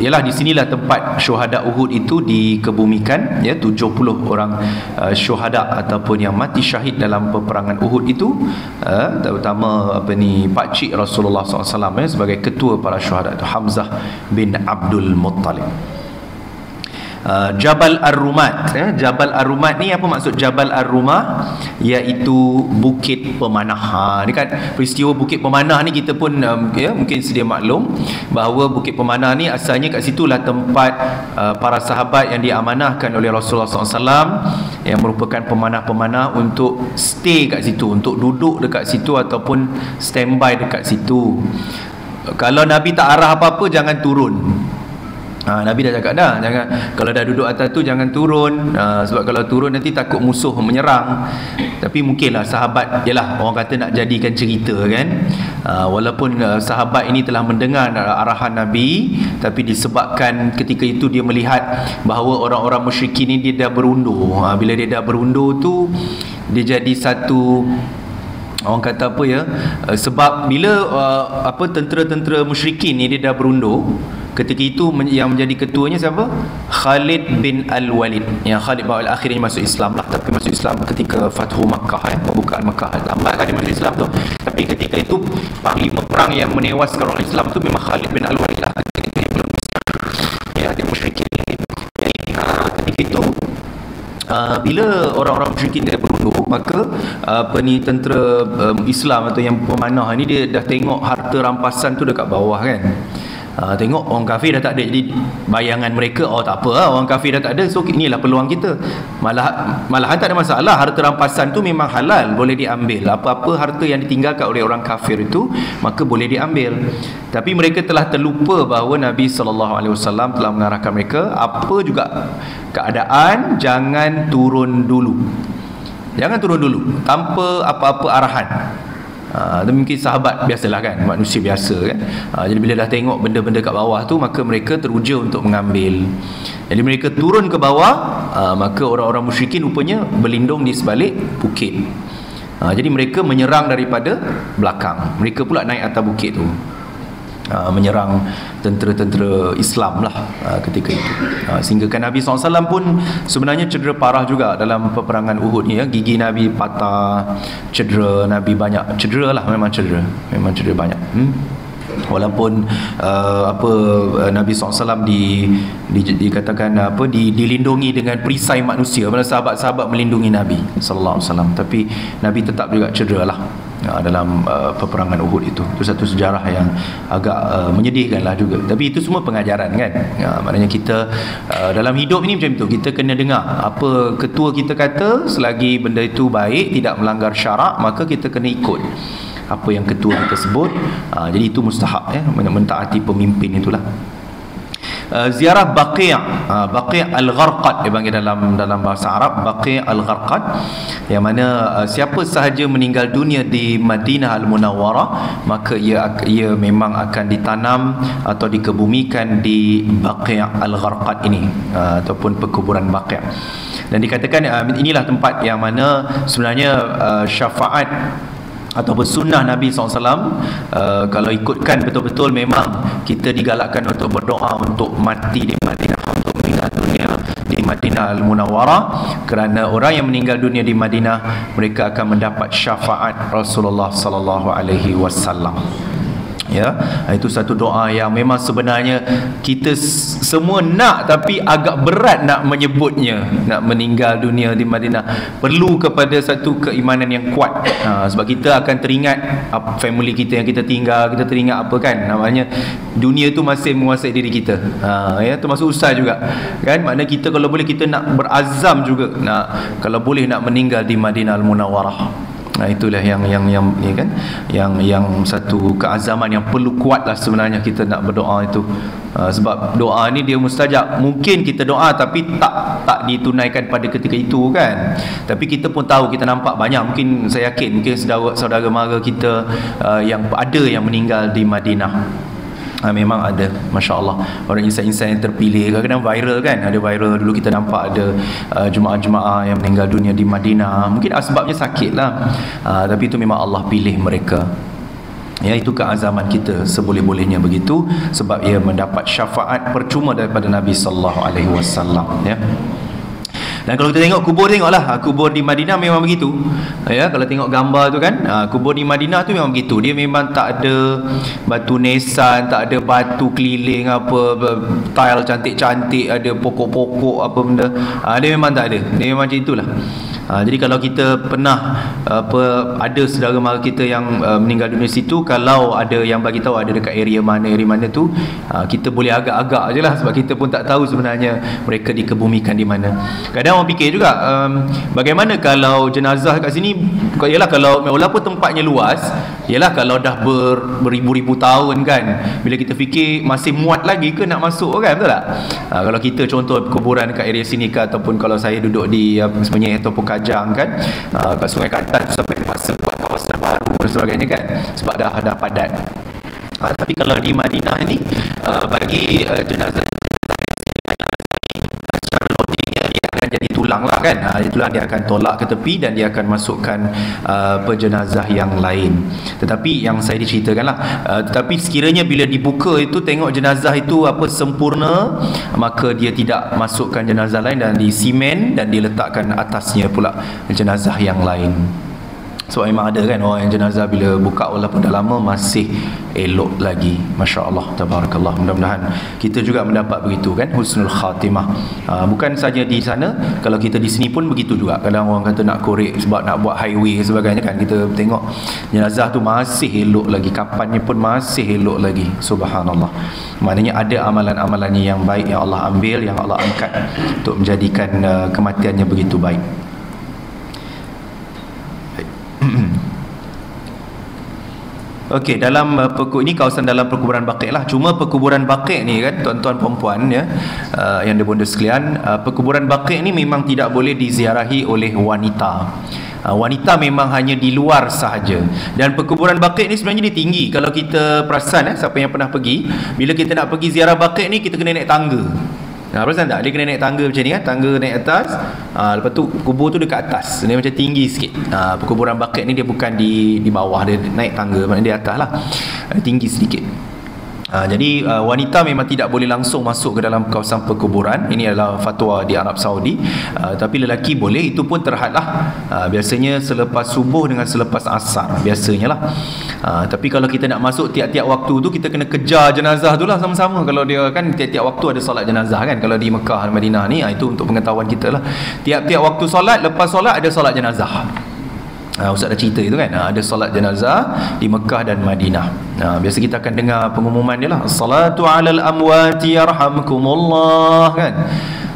Speaker 1: ialah di sinilah tempat syuhada Uhud itu dikebumikan ya. 70 orang syuhada ataupun yang mati syahid dalam peperangan Uhud itu, terutama pakcik Rasulullah SAW sebagai ketua para syuhada itu, Hamzah bin Abdul Muttalib. Jabal Ar-Rumat. Jabal Ar-Rumat ni apa maksud Jabal Ar-Rumah? Iaitu bukit pemanah. Ni kan peristiwa bukit pemanah ni kita pun mungkin sedia maklum bahawa bukit pemanah ni asalnya kat situlah tempat para sahabat yang diamanahkan oleh Rasulullah SAW, yang merupakan pemanah-pemanah untuk stay kat situ, untuk duduk dekat situ ataupun standby dekat situ. Kalau Nabi tak arah apa-apa, jangan turun. Nabi dah cakap dah, jangan, kalau dah duduk atas tu jangan turun, sebab kalau turun nanti takut musuh menyerang. Tapi mungkinlah sahabat, yalah orang kata nak jadikan cerita kan, walaupun sahabat ini telah mendengar arahan Nabi, tapi disebabkan ketika itu dia melihat bahawa orang-orang musyrikin ini dia dah berundur. Bila dia dah berundur tu, dia jadi satu, orang kata apa ya, sebab bila tentera-tentera musyrikin ni dia dah berundur, ketika itu yang menjadi ketuanya siapa? Khalid bin Al-Walid. Yang Khalid bin Al-Akhir ini masuk Islam lah, tapi masuk Islam ketika Fathu Makkah, pembukaan Makkah. Lambat kan dia masuk Islam tu, tapi ketika itu panglima perang yang menewaskan orang Islam tu memang Khalid bin Al-Walid lah. Ketika dia belum Islam ya, dia musyrikin. Ketika itu bila orang-orang musyrikin dia berundur, maka tentera Islam atau yang pemanah ni dia dah tengok harta rampasan tu dekat bawah kan. Tengok orang kafir dah tak ada, jadi bayangan mereka, tak apa orang kafir dah tak ada, so inilah peluang kita. Malahan tak ada masalah, harta rampasan tu memang halal, boleh diambil. Apa-apa harta yang ditinggalkan oleh orang kafir itu maka boleh diambil. Tapi mereka telah terlupa bahawa Nabi SAW telah mengarahkan mereka, apa juga keadaan, jangan turun dulu. Jangan turun dulu tanpa apa-apa arahan. Mungkin sahabat biasalah kan, manusia biasa kan. Jadi bila dah tengok benda-benda kat bawah tu, maka mereka teruja untuk mengambil. Jadi mereka turun ke bawah, maka orang-orang musyrikin rupanya berlindung di sebalik bukit. Jadi mereka menyerang daripada belakang, mereka pula naik atas bukit tu. menyerang tentera-tentera Islam lah ketika itu. Sehingga kan Nabi SAW pun sebenarnya cedera parah juga dalam peperangan Uhud ni ya. Gigi Nabi patah, cedera Nabi banyak, cedera lah, memang cedera banyak. Walaupun Nabi SAW dikatakan dilindungi dengan perisai manusia, mana sahabat-sahabat melindungi Nabi SAW, tapi Nabi tetap juga cedera lah dalam peperangan Uhud itu. Itu satu sejarah yang agak menyedihkan lah juga. Tapi itu semua pengajaran kan. Maknanya kita dalam hidup ini macam itu, kita kena dengar apa ketua kita kata, selagi benda itu baik, tidak melanggar syarak, maka kita kena ikut apa yang ketua kita sebut. Jadi itu mustahab ya, mentaati pemimpin itulah. Ziarah Baqi' Al-Gharqad dipanggil dalam bahasa Arab, Baqi' Al-Gharqad, yang mana siapa sahaja meninggal dunia di Madinah Al-Munawwarah, maka ia memang akan ditanam atau dikebumikan di Baqi' Al-Gharqad ini, ataupun perkuburan Baqi'. Dan dikatakan inilah tempat yang mana sebenarnya syafaat ataupun sunnah Nabi SAW, kalau ikutkan betul-betul, memang kita digalakkan untuk berdoa untuk mati di Madinah, untuk meninggal dunia di Madinah Al-Munawwarah, kerana orang yang meninggal dunia di Madinah, mereka akan mendapat syafaat Rasulullah SAW. Ya, itu satu doa yang memang sebenarnya kita semua nak, tapi agak berat nak menyebutnya. Nak meninggal dunia di Madinah perlu kepada satu keimanan yang kuat. Sebab kita akan teringat family kita yang kita tinggal, kita teringat apa kan, namanya dunia tu masih menguasai diri kita. Ya, termasuk ustaz juga kan. Maknanya kita kalau boleh, kita nak berazam juga, nak kalau boleh nak meninggal di Madinah Al-Munawwarah. Itulah yang ya kan, yang satu keazaman yang perlu kuat lah sebenarnya kita nak berdoa itu. Sebab doa ni dia mustajab. Mungkin kita doa tapi tak ditunaikan pada ketika itu kan. Tapi kita pun tahu, kita nampak banyak, mungkin saya yakin mungkin saudara mara kita yang ada yang meninggal di Madinah. Memang ada, Masya Allah, orang insan-insan yang terpilih. Kadang-kadang viral kan, ada viral dulu kita nampak ada jemaah-jemaah yang meninggal dunia di Madinah. Mungkin sebabnya sakit lah, tapi itu memang Allah pilih mereka. Ya, itu keazaman kita seboleh-bolehnya begitu, sebab ia mendapat syafaat percuma daripada Nabi SAW ya. Dan kalau kita tengok kubur, tengoklah kubur di Madinah memang begitu. Ya, kalau tengok gambar tu kan, kubur di Madinah tu memang begitu. Dia memang tak ada batu nisan, tak ada batu keliling apa, tile cantik-cantik, ada pokok-pokok apa benda. Dia memang tak ada. Dia memang macam itulah. Jadi kalau kita pernah ada saudara mara kita yang meninggal dunia situ, kalau ada yang bagi tahu ada dekat area mana tu, kita boleh agak-agak je lah, sebab kita pun tak tahu sebenarnya mereka dikebumikan di mana. Kadang orang fikir juga, bagaimana kalau jenazah kat sini, yalah kalau walaupun tempatnya luas, yalah kalau dah beribu-ribu tahun kan, bila kita fikir masih muat lagi ke nak masuk kan, betul tak? Kalau kita contoh kuburan kat area sini ke, ataupun kalau saya duduk di Semenyih ataupun Kajang kan, kat Sungai Kelantan sampai masa buat kawasan baru dan sebagainya kan, sebab dah padat. Tapi kalau di Madinah ini, bagi jenazah secara logiknya dia akan jadi tulang lah kan. Tulang dia akan tolak ke tepi dan dia akan masukkan jenazah yang lain. Tetapi yang saya diceritakan lah, tetapi sekiranya bila dibuka itu tengok jenazah itu sempurna, maka dia tidak masukkan jenazah lain dan disimen dan diletakkan atasnya pula jenazah yang lain. Sebab memang ada kan orang yang jenazah bila buka walaupun dah lama masih elok lagi. Masya Allah, tabarakallah. Mudah-mudahan kita juga mendapat begitu kan, husnul khatimah. Bukan saja di sana, kalau kita di sini pun begitu juga. Kadang orang kata nak korek sebab nak buat highway sebagainya kan, kita tengok jenazah tu masih elok lagi, kapannya pun masih elok lagi. Subhanallah. Maknanya ada amalan-amalannya yang baik yang Allah ambil, yang Allah angkat untuk menjadikan kematiannya begitu baik. Okey, dalam ini kawasan dalam perkuburan Baqi' lah. Cuma perkuburan Baqi' ni kan, tuan-tuan puan-puan ya, yang dibunda sekalian, perkuburan Baqi' ni memang tidak boleh diziarahi oleh wanita. Wanita memang hanya di luar sahaja. Dan perkuburan Baqi' ni sebenarnya dia tinggi. Kalau kita perasan siapa yang pernah pergi, bila kita nak pergi ziarah Baqi' ni, kita kena naik tangga. Perasan tak? Dia kena naik tangga macam ni kan, tangga naik atas. Lepas tu kubur tu dekat atas, dia macam tinggi sikit. Perkuburan Baqi' ni dia bukan di bawah, dia naik tangga, maknanya di atas lah, tinggi sedikit. Jadi wanita memang tidak boleh langsung masuk ke dalam kawasan perkuburan. Ini adalah fatwa di Arab Saudi. Tapi lelaki boleh, itu pun terhadlah biasanya selepas subuh dengan selepas asar, biasanya lah. Tapi kalau kita nak masuk tiap-tiap waktu tu, kita kena kejar jenazah tu lah sama-sama. Kalau dia kan tiap-tiap waktu ada solat jenazah kan, kalau di Mekah dan Madinah ni, itu untuk pengetahuan kita lah. Tiap-tiap waktu solat, lepas solat ada solat jenazah. Ustaz dah cerita itu kan, ada solat jenazah di Mekah dan Madinah. Biasa kita akan dengar pengumuman dia lah, salatu alal amwati yarhamkumullah kan.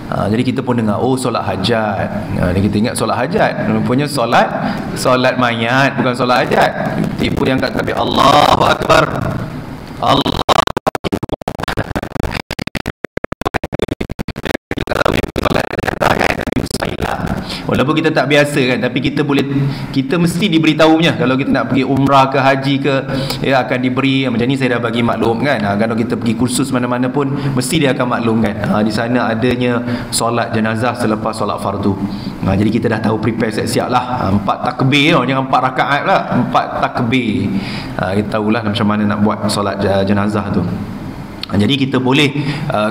Speaker 1: Jadi kita pun dengar, oh solat hajat. Jadi kita ingat solat hajat, rupanya solat mayat, bukan solat hajat. Tipu yang kat takbir Allahu Akbar, Allah. Walaupun kita tak biasa kan, tapi kita mesti diberitahunya. Kalau kita nak pergi umrah ke haji ke, ya akan diberi macam ni. Saya dah bagi maklum kan. Kalau kita pergi kursus mana-mana pun mesti dia akan maklumkan, di sana adanya solat jenazah selepas solat fardu. Jadi kita dah tahu, prepare siap-siap lah. 4 takbir, jangan 4 rakaat lah, 4 takbir. Kita tahulah macam mana nak buat solat jenazah tu. Jadi kita boleh,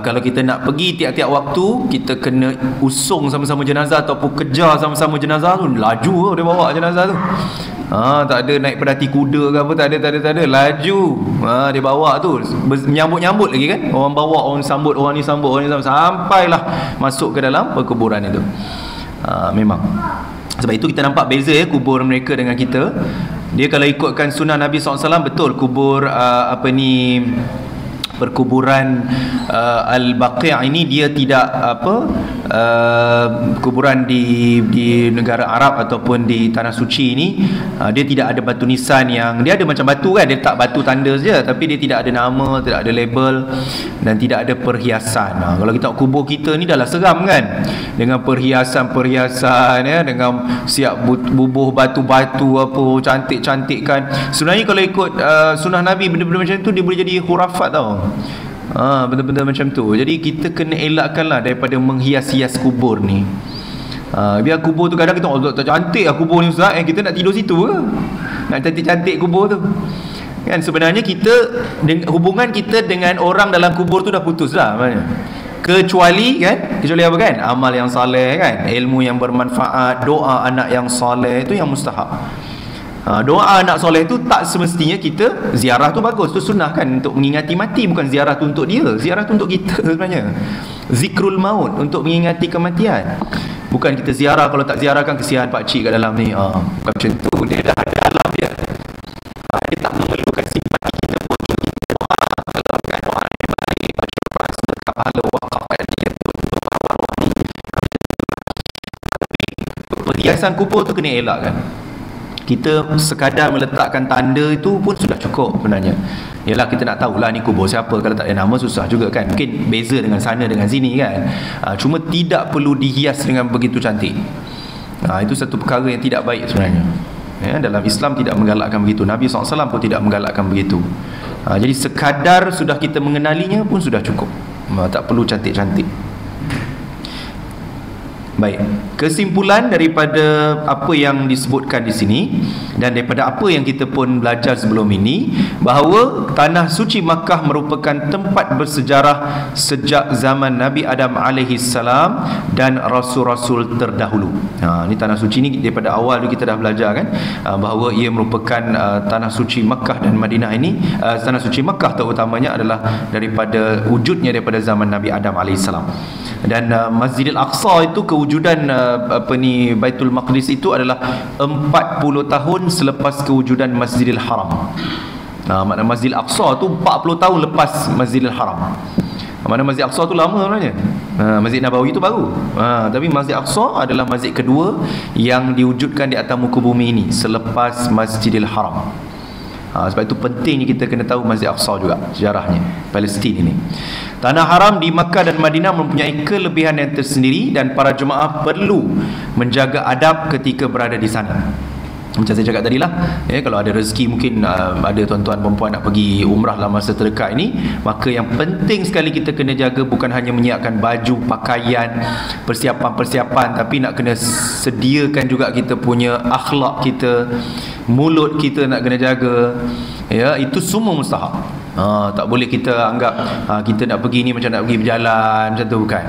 Speaker 1: kalau kita nak pergi tiap-tiap waktu, kita kena usung sama-sama jenazah ataupun kejar sama-sama jenazah tu. Laju dia bawa jenazah tu. Tak ada naik pedati kuda ke apa, tak ada. Laju. Dia bawa tu. Menyambut-nyambut lagi kan. Orang bawa, orang sambut, orang ni sambut, sampailah masuk ke dalam perkuburan itu. Memang. Sebab itu kita nampak beza ya, kubur mereka dengan kita. Dia kalau ikutkan sunnah Nabi SAW, betul kubur perkuburan Al-Baqi' ini dia tidak kuburan di negara Arab ataupun di tanah suci ini, dia tidak ada batu nisan. Yang dia ada macam batu kan, dia tak batu tanda saja, tapi dia tidak ada nama, tidak ada label dan tidak ada perhiasan. Kalau kita kubur kita ni dah lah seram kan, dengan perhiasan ya, dengan siap bubuh batu-batu apa cantik-cantik kan. Sebenarnya kalau ikut sunnah Nabi, benda-benda macam tu dia boleh jadi khurafat tau. Benda-benda macam tu. Jadi kita kena elakkanlah daripada menghias-hias kubur ni. Biar kubur tu kadang kita, oh tak cantik lah kubur ni Ustaz, kita nak tidur situ ke? Nak cantik-cantik kubur tu kan. Sebenarnya hubungan kita dengan orang dalam kubur tu dah putus lah maknanya. Kecuali apa kan? Amal yang soleh kan, ilmu yang bermanfaat, doa anak yang soleh, itu yang mustahab. Doa anak soleh tu tak semestinya kita ziarah tu bagus, tu sunnah kan, untuk mengingati mati, bukan ziarah tu untuk dia, ziarah tu untuk kita sebenarnya. Zikrul maut, untuk mengingati kematian. Bukan kita ziarah, kalau tak ziarah kan kesian pak cik kat dalam ni. Bukan macam tu, dia dah ada alam dia. Dia tak memerlukan simpati kita pun, kita doa, kalau kan doa yang baik, baca Quran, sedekah pahala, wakaf kat dia untuk arwah ni. Tapi perhiasan kubur tu kena elakkan. Kita sekadar meletakkan tanda itu pun sudah cukup sebenarnya. Yalah, kita nak tahulah ni kubur siapa. Kalau tak ada nama susah juga kan. Mungkin beza dengan sana dengan sini kan. Cuma tidak perlu dihias dengan begitu cantik. Itu satu perkara yang tidak baik sebenarnya. Dalam Islam tidak menggalakkan begitu. Nabi SAW pun tidak menggalakkan begitu. Jadi sekadar sudah kita mengenalinya pun sudah cukup. Tak perlu cantik-cantik. Baik, kesimpulan daripada apa yang disebutkan di sini dan daripada apa yang kita pun belajar sebelum ini, bahawa tanah suci Makkah merupakan tempat bersejarah sejak zaman Nabi Adam alaihi salam dan rasul-rasul terdahulu. Ini tanah suci ni daripada awal tu kita dah belajar kan, bahawa ia merupakan tanah suci Makkah dan Madinah ini. Tanah suci Makkah terutamanya adalah daripada wujudnya daripada zaman Nabi Adam alaihi salam. Dan Masjidil Aqsa itu kewujudan Baitul Maqdis itu adalah 40 tahun selepas kewujudan Masjidil Haram. Makna Masjidil Aqsa tu 40 tahun lepas Masjidil Haram. Mana Masjid Aqsa tu lama sebenarnya. Masjid Nabawi tu baru. Tapi Masjid Aqsa adalah masjid kedua yang diwujudkan di atas muka bumi ini selepas Masjidil Haram. Sebab itu pentingnya kita kena tahu Masjid Aqsa juga, sejarahnya Palestin ini. Tanah haram di Makkah dan Madinah mempunyai kelebihan yang tersendiri dan para jemaah perlu menjaga adab ketika berada di sana. Macam saya cakap tadi lah, kalau ada rezeki mungkin ada tuan-tuan perempuan nak pergi umrah dalam masa terdekat ini, maka yang penting sekali kita kena jaga bukan hanya menyiapkan baju, pakaian, persiapan-persiapan, tapi nak kena sediakan juga kita punya akhlak kita, mulut kita nak kena jaga. Itu semua mustahab. Tak boleh kita anggap kita nak pergi ni macam nak pergi berjalan, macam tu, bukan.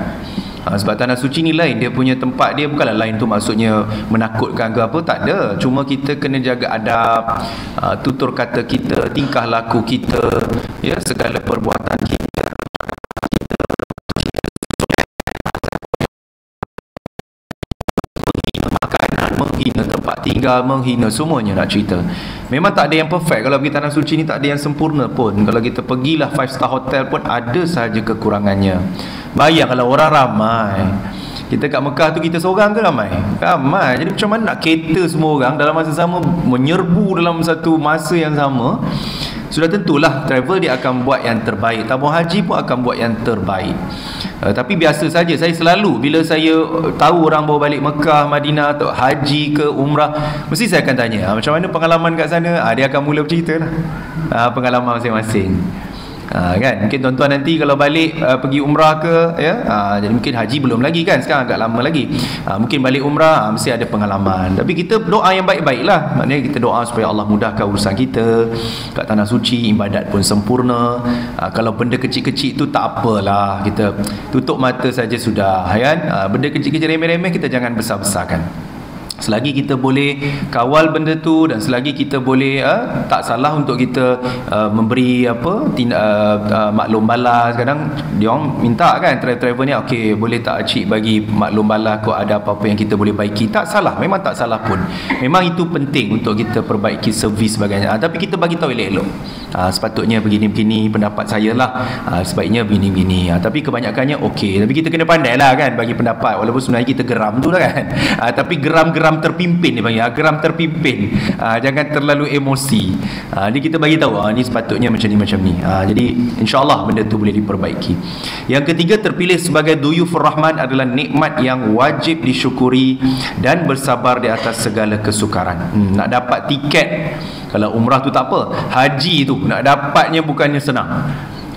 Speaker 1: Sebab tanah suci ni lain, dia punya tempat dia bukanlah lain tu maksudnya menakutkan ke apa, tak ada. Cuma kita kena jaga adab, tutur kata kita, tingkah laku kita, ya, segala perbuatan kita, makanan, menghina tempat tinggal, menghina semuanya, nak cerita. Memang tak ada yang perfect. Kalau pergi tanah suci ni tak ada yang sempurna pun. Kalau kita pergilah 5 star hotel pun ada sahaja kekurangannya. Bayang kalau orang ramai. Kita kat Mekah tu kita seorang ke ramai? Ramai. Jadi macam mana nak cater semua orang dalam masa sama, menyerbu dalam satu masa yang sama? Sudah tentulah travel dia akan buat yang terbaik. Tabung haji pun akan buat yang terbaik. Tapi biasa saja, saya selalu bila saya tahu orang bawa balik Mekah, Madinah atau haji ke umrah, mesti saya akan tanya, macam mana pengalaman kat sana? Dia akan mula bercerita lah pengalaman masing-masing. Kan, mungkin tuan-tuan nanti kalau balik pergi umrah ke, ya, jadi mungkin haji belum lagi kan, sekarang agak lama lagi, mungkin balik umrah mesti ada pengalaman. Tapi kita doa yang baik-baik lah, maknanya kita doa supaya Allah mudahkan urusan kita kat tanah suci, ibadat pun sempurna. Kalau benda kecil-kecil tu tak apalah, kita tutup mata saja sudah, kan. Benda kecil-kecil remeh-remeh kita jangan besar-besarkan. Selagi kita boleh kawal benda tu, dan selagi kita boleh tak salah untuk kita memberi maklum balas. Kadang dia orang minta kan, travel ni, okey boleh tak cik bagi maklum balas kau ada apa-apa yang kita boleh baiki. Tak salah, memang tak salah pun. Memang itu penting untuk kita perbaiki servis sebagainya. Tapi kita bagi tahu elok-elok, sepatutnya begini-begini pendapat saya lah, sebaiknya begini-begini. Tapi kebanyakannya okey. Tapi kita kena pandai lah kan bagi pendapat, walaupun sebenarnya kita geram tu lah kan. Tapi geram terpimpin, dia panggil geram terpimpin. Jangan terlalu emosi. Jadi kita bagi tahu ni sepatutnya macam ni, macam ni. Jadi insya-Allah benda tu boleh diperbaiki. Yang ketiga, terpilih sebagai duyufur rahman adalah nikmat yang wajib disyukuri dan bersabar di atas segala kesukaran. Nak dapat tiket, kalau umrah tu tak apa, haji tu nak dapatnya bukannya senang.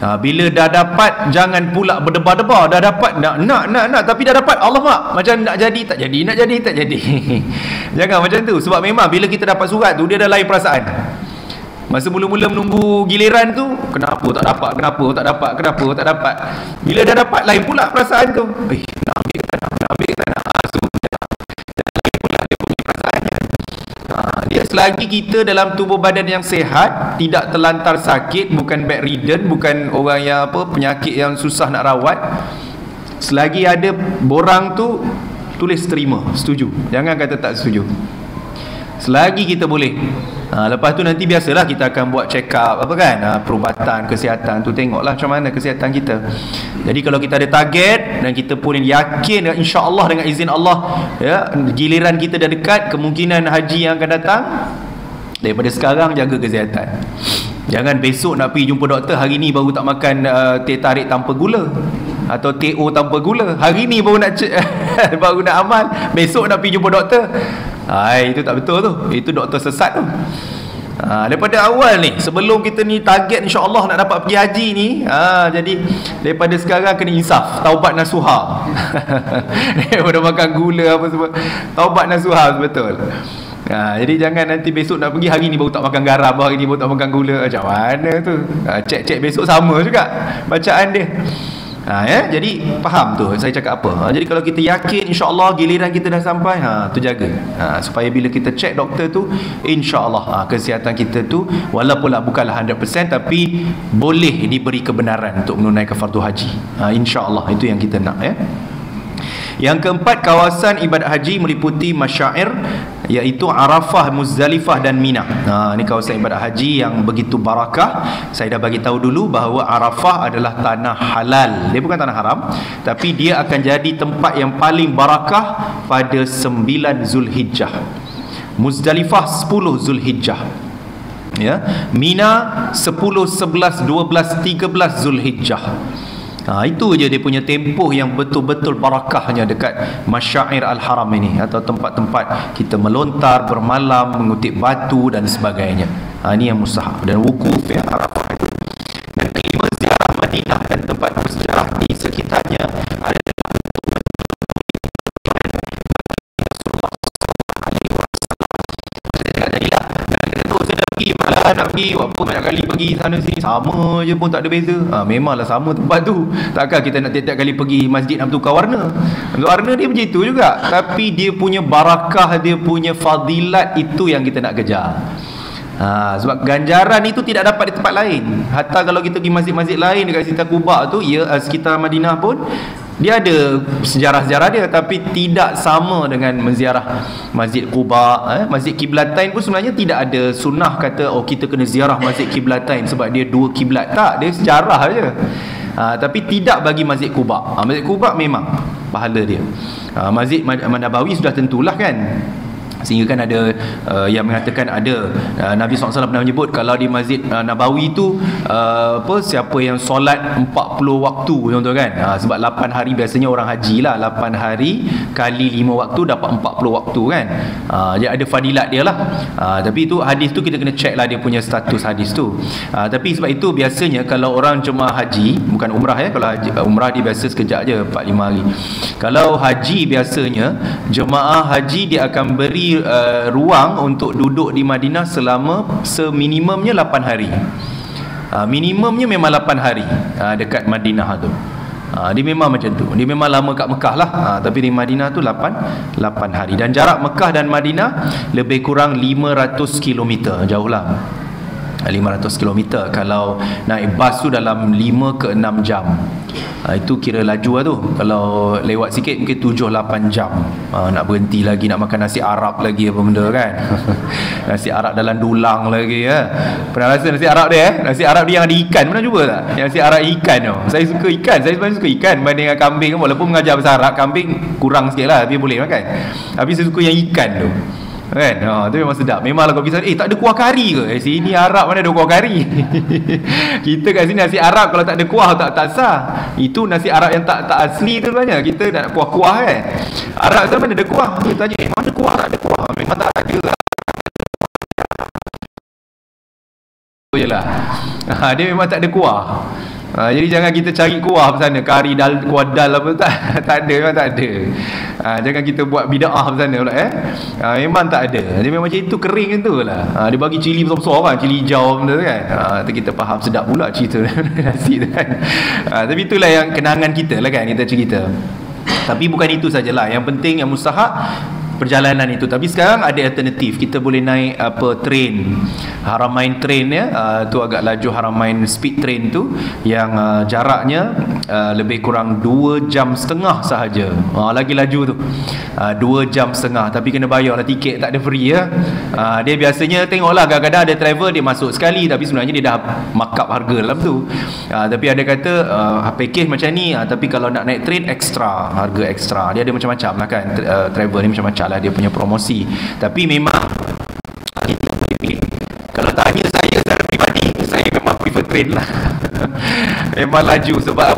Speaker 1: Bila dah dapat, jangan pula berdebar-debar. Dah dapat, nak tapi dah dapat, Allah mak, macam nak jadi tak jadi, nak jadi tak jadi. Jangan macam tu. Sebab memang bila kita dapat surat tu, dia dah lain perasaan. Masa mula-mula menunggu giliran tu, kenapa tak dapat, kenapa tak dapat, kenapa tak dapat. Bila dah dapat, lain pula perasaan tu. Nak ambil tak nak. Lain pula dia punya perasaannya. Dia selagi kita dalam tubuh badan yang sihat, tidak terlantar sakit, bukan bedridden, bukan orang yang penyakit yang susah nak rawat, selagi ada borang tu, tulis terima, setuju. Jangan kata tak setuju. Selagi kita boleh. Lepas tu nanti biasalah kita akan buat check up perubatan, kesihatan tu, tengoklah macam mana kesihatan kita. Jadi kalau kita ada target dan kita pun yakin insya-Allah dengan izin Allah, ya, giliran kita dah dekat, kemungkinan haji yang akan datang, daripada sekarang jaga kesihatan. Jangan besok nak pergi jumpa doktor, hari ni baru tak makan teh tarik tanpa gula atau TO tanpa gula. Hari ni baru nak baru nak amal, besok nak pergi jumpa doktor. Itu tak betul tu. Itu doktor sesat tu. Daripada awal ni, sebelum kita ni target insya-Allah nak dapat pergi haji ni, jadi daripada sekarang kena insaf, taubat nasuha. Daripada makan gula apa semua, taubat nasuha betul. Jadi jangan nanti besok nak pergi, hari ni baru tak makan garam, hari ni baru tak makan gula. Macam mana tu? Cek-cek besok sama juga bacaan dia. Jadi faham tu saya cakap apa. Jadi kalau kita yakin insya-Allah giliran kita dah sampai, tu jaga. Supaya bila kita cek doktor tu, insya-Allah kesihatan kita tu walaupun bukanlah 100% tapi boleh diberi kebenaran untuk menunaikan fardu haji. Insya-Allah itu yang kita nak, ya. Yang keempat, kawasan ibadat haji meliputi masyair, iaitu Arafah, Muzdalifah dan Mina. Ini kawasan ibadat haji yang begitu barakah. Saya dah bagi tahu dulu bahawa Arafah adalah tanah halal. Dia bukan tanah haram, tapi dia akan jadi tempat yang paling barakah pada 9 Zulhijjah. Muzdalifah 10 Zulhijjah. Ya, Mina 10, 11, 12, 13 Zulhijjah. Itu je dia punya tempoh yang betul-betul barakahnya dekat Masyair Al-Haram ini, atau tempat-tempat kita melontar, bermalam, mengutip batu dan sebagainya. Ini yang mustahab. Dan wukuf ya, Arafah itu. Dan kelima, ziarah Madinah dan tempat bersejarah di sekitarnya adalah malah nak pergi apa banyak kali pergi sana sini sama je pun tak ada beza. Memanglah sama tempat tu. Takkan kita nak tiap-tiap kali pergi masjid nak tukar warna. Warna dia macam itu juga, tapi dia punya barakah, dia punya fadilat, itu yang kita nak kejar. Sebab ganjaran itu tidak dapat di tempat lain. Hatta kalau kita pergi masjid-masjid lain dekat sekitar Quba tu, sekitar Madinah pun, dia ada sejarah-sejarah dia, tapi tidak sama dengan menziarah Masjid Quba. Masjid Kiblatain pun sebenarnya tidak ada sunnah kata kita kena ziarah Masjid Kiblatain sebab dia dua kiblat. Tak, dia sejarah je. Tapi tidak bagi Masjid Quba. Masjid Quba memang pahala dia. Masjid Nabawi sudah tentulah kan. Sehingga kan ada yang mengatakan ada Nabi SAW pernah menyebut kalau di Masjid Nabawi tu siapa yang solat 40 waktu contoh kan, sebab 8 hari biasanya orang haji lah, 8 hari kali 5 waktu dapat 40 waktu kan. Dia ada fadilat dia lah. Tapi itu hadis tu kita kena check lah dia punya status hadis tu. Tapi sebab itu biasanya kalau orang jemaah haji, bukan umrah kalau haji, umrah dia biasa sekejap je 4-5 hari. Kalau haji biasanya jemaah haji dia akan beri ruang untuk duduk di Madinah selama seminimumnya 8 hari. Minimumnya memang 8 hari dekat Madinah tu. Dia memang macam tu. Dia memang lama kat Mekah lah. Tapi di Madinah tu 8 hari. Dan jarak Mekah dan Madinah lebih kurang 500 km. Jauh lah, 500 km. Kalau naik bas tu dalam 5 ke 6 jam. Itu kira laju lah tu. Kalau lewat sikit mungkin 7-8 jam. Nak berhenti lagi, nak makan nasi Arab lagi apa benda kan. Nasi Arab dalam dulang lagi ya. Pernah rasa nasi Arab dia Nasi Arab dia yang ada ikan, pernah cuba tak? Yang nasi Arab ikan tu. Saya suka ikan. Saya sebenarnya suka ikan berbanding dengan kambing. Walaupun mengajar bahasa Arab, kambing kurang sikit lah, tapi boleh makan. Tapi saya suka yang ikan tu kan. Tu memang sedap. Memanglah kau bisa tak ada kuah kari ke? Sini Arab mana ada kuah kari. Kita kat sini nasi Arab kalau tak ada kuah tak sah. Itu nasi Arab yang tak asli tu sebenarnya. Kita nak kuah-kuah kan. Arab tu mana ada kuah. Kita tanya mana kuah, tak ada kuah. Memang tak ada lah. Jelah. Dia memang tak ada kuah. Jadi jangan kita cari kuah sana, kari kuah dal apa tak ada, memang tak ada. Jangan kita buat bida'ah sana pula memang tak ada. Dia memang macam itu, kering tu lah. Dia bagi cili besar-besar kan, cili hijau benda tu kan. Kita faham sedap pula cerita nasi tu kan. Tapi itulah yang kenangan kita lah kan, kita cerita. Tapi bukan itu sajalah. Yang penting, yang mustahak perjalanan itu. Tapi sekarang ada alternatif. Kita boleh naik train, Haramain train ya. Tu agak laju, Haramain speed train tu yang jaraknya lebih kurang 2.5 jam sahaja. Lagi laju tu. 2.5 jam. Tapi kena bayar lah tiket, tak ada free ya. Dia biasanya tengoklah, kadang-kadang ada travel dia masuk sekali tapi sebenarnya dia dah markup harga dalam tu. Tapi ada kata package macam ni, tapi kalau nak naik train extra, harga extra. Dia ada macam-macam lah kan. Travel ni macam-macam lah dia punya promosi. Tapi memang kalau tanya saya secara peribadi, saya memang prefer train lah. Memang laju sebab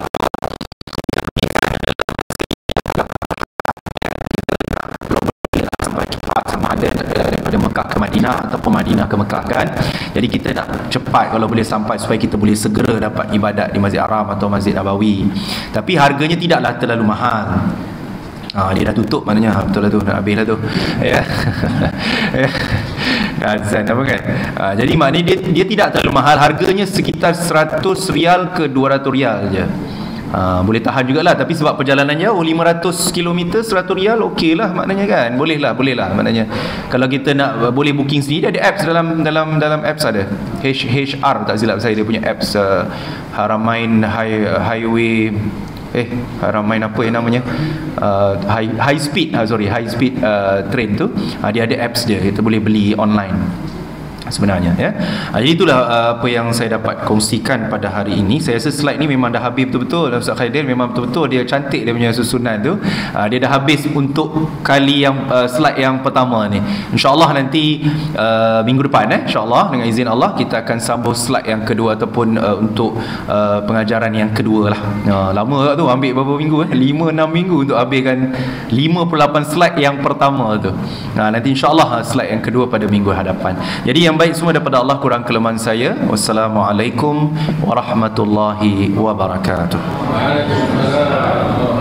Speaker 1: sampai cepat, sama ada daripada Mekah ke Madinah ataupun Madinah ke Mekah kan. Jadi kita nak cepat kalau boleh sampai supaya kita boleh segera dapat ibadat di Masjid Haram atau Masjid Nabawi. Tapi harganya tidaklah terlalu mahal. Dia dah tutup maknanya, betul lah tu, nak habis lah tu ya. Azan apa kan. Jadi maknanya dia tidak terlalu mahal. Harganya sekitar 100 rial ke 200 rial je. Boleh tahan jugalah. Tapi sebab perjalanan jauh 500 km 100 rial okey lah maknanya kan. Boleh lah maknanya. Kalau kita nak boleh booking sendiri, ada apps dalam apps ada HR tak silap saya, dia punya apps Haramain Highway Haramain apa yang namanya, high speed train tu. Dia ada apps dia, kita boleh beli online sebenarnya ya. Jadi itulah apa yang saya dapat kongsikan pada hari ini. Saya rasa slide ni memang dah habis betul-betul. Ustaz Khairil memang betul-betul dia cantik, dia punya susunan tu. Dia dah habis untuk kali yang slide yang pertama ni. InsyaAllah nanti minggu depan InsyaAllah dengan izin Allah kita akan sambung slide yang kedua ataupun untuk pengajaran yang kedua lah. Lama tu, ambil berapa minggu 5-6 minggu untuk habiskan 58 slide yang pertama tu. Nanti insyaAllah slide yang kedua pada minggu hadapan. Jadi yang baik semua daripada Allah, kurang kelemahan saya. Wassalamualaikum warahmatullahi wabarakatuh. Waalaikumsalam.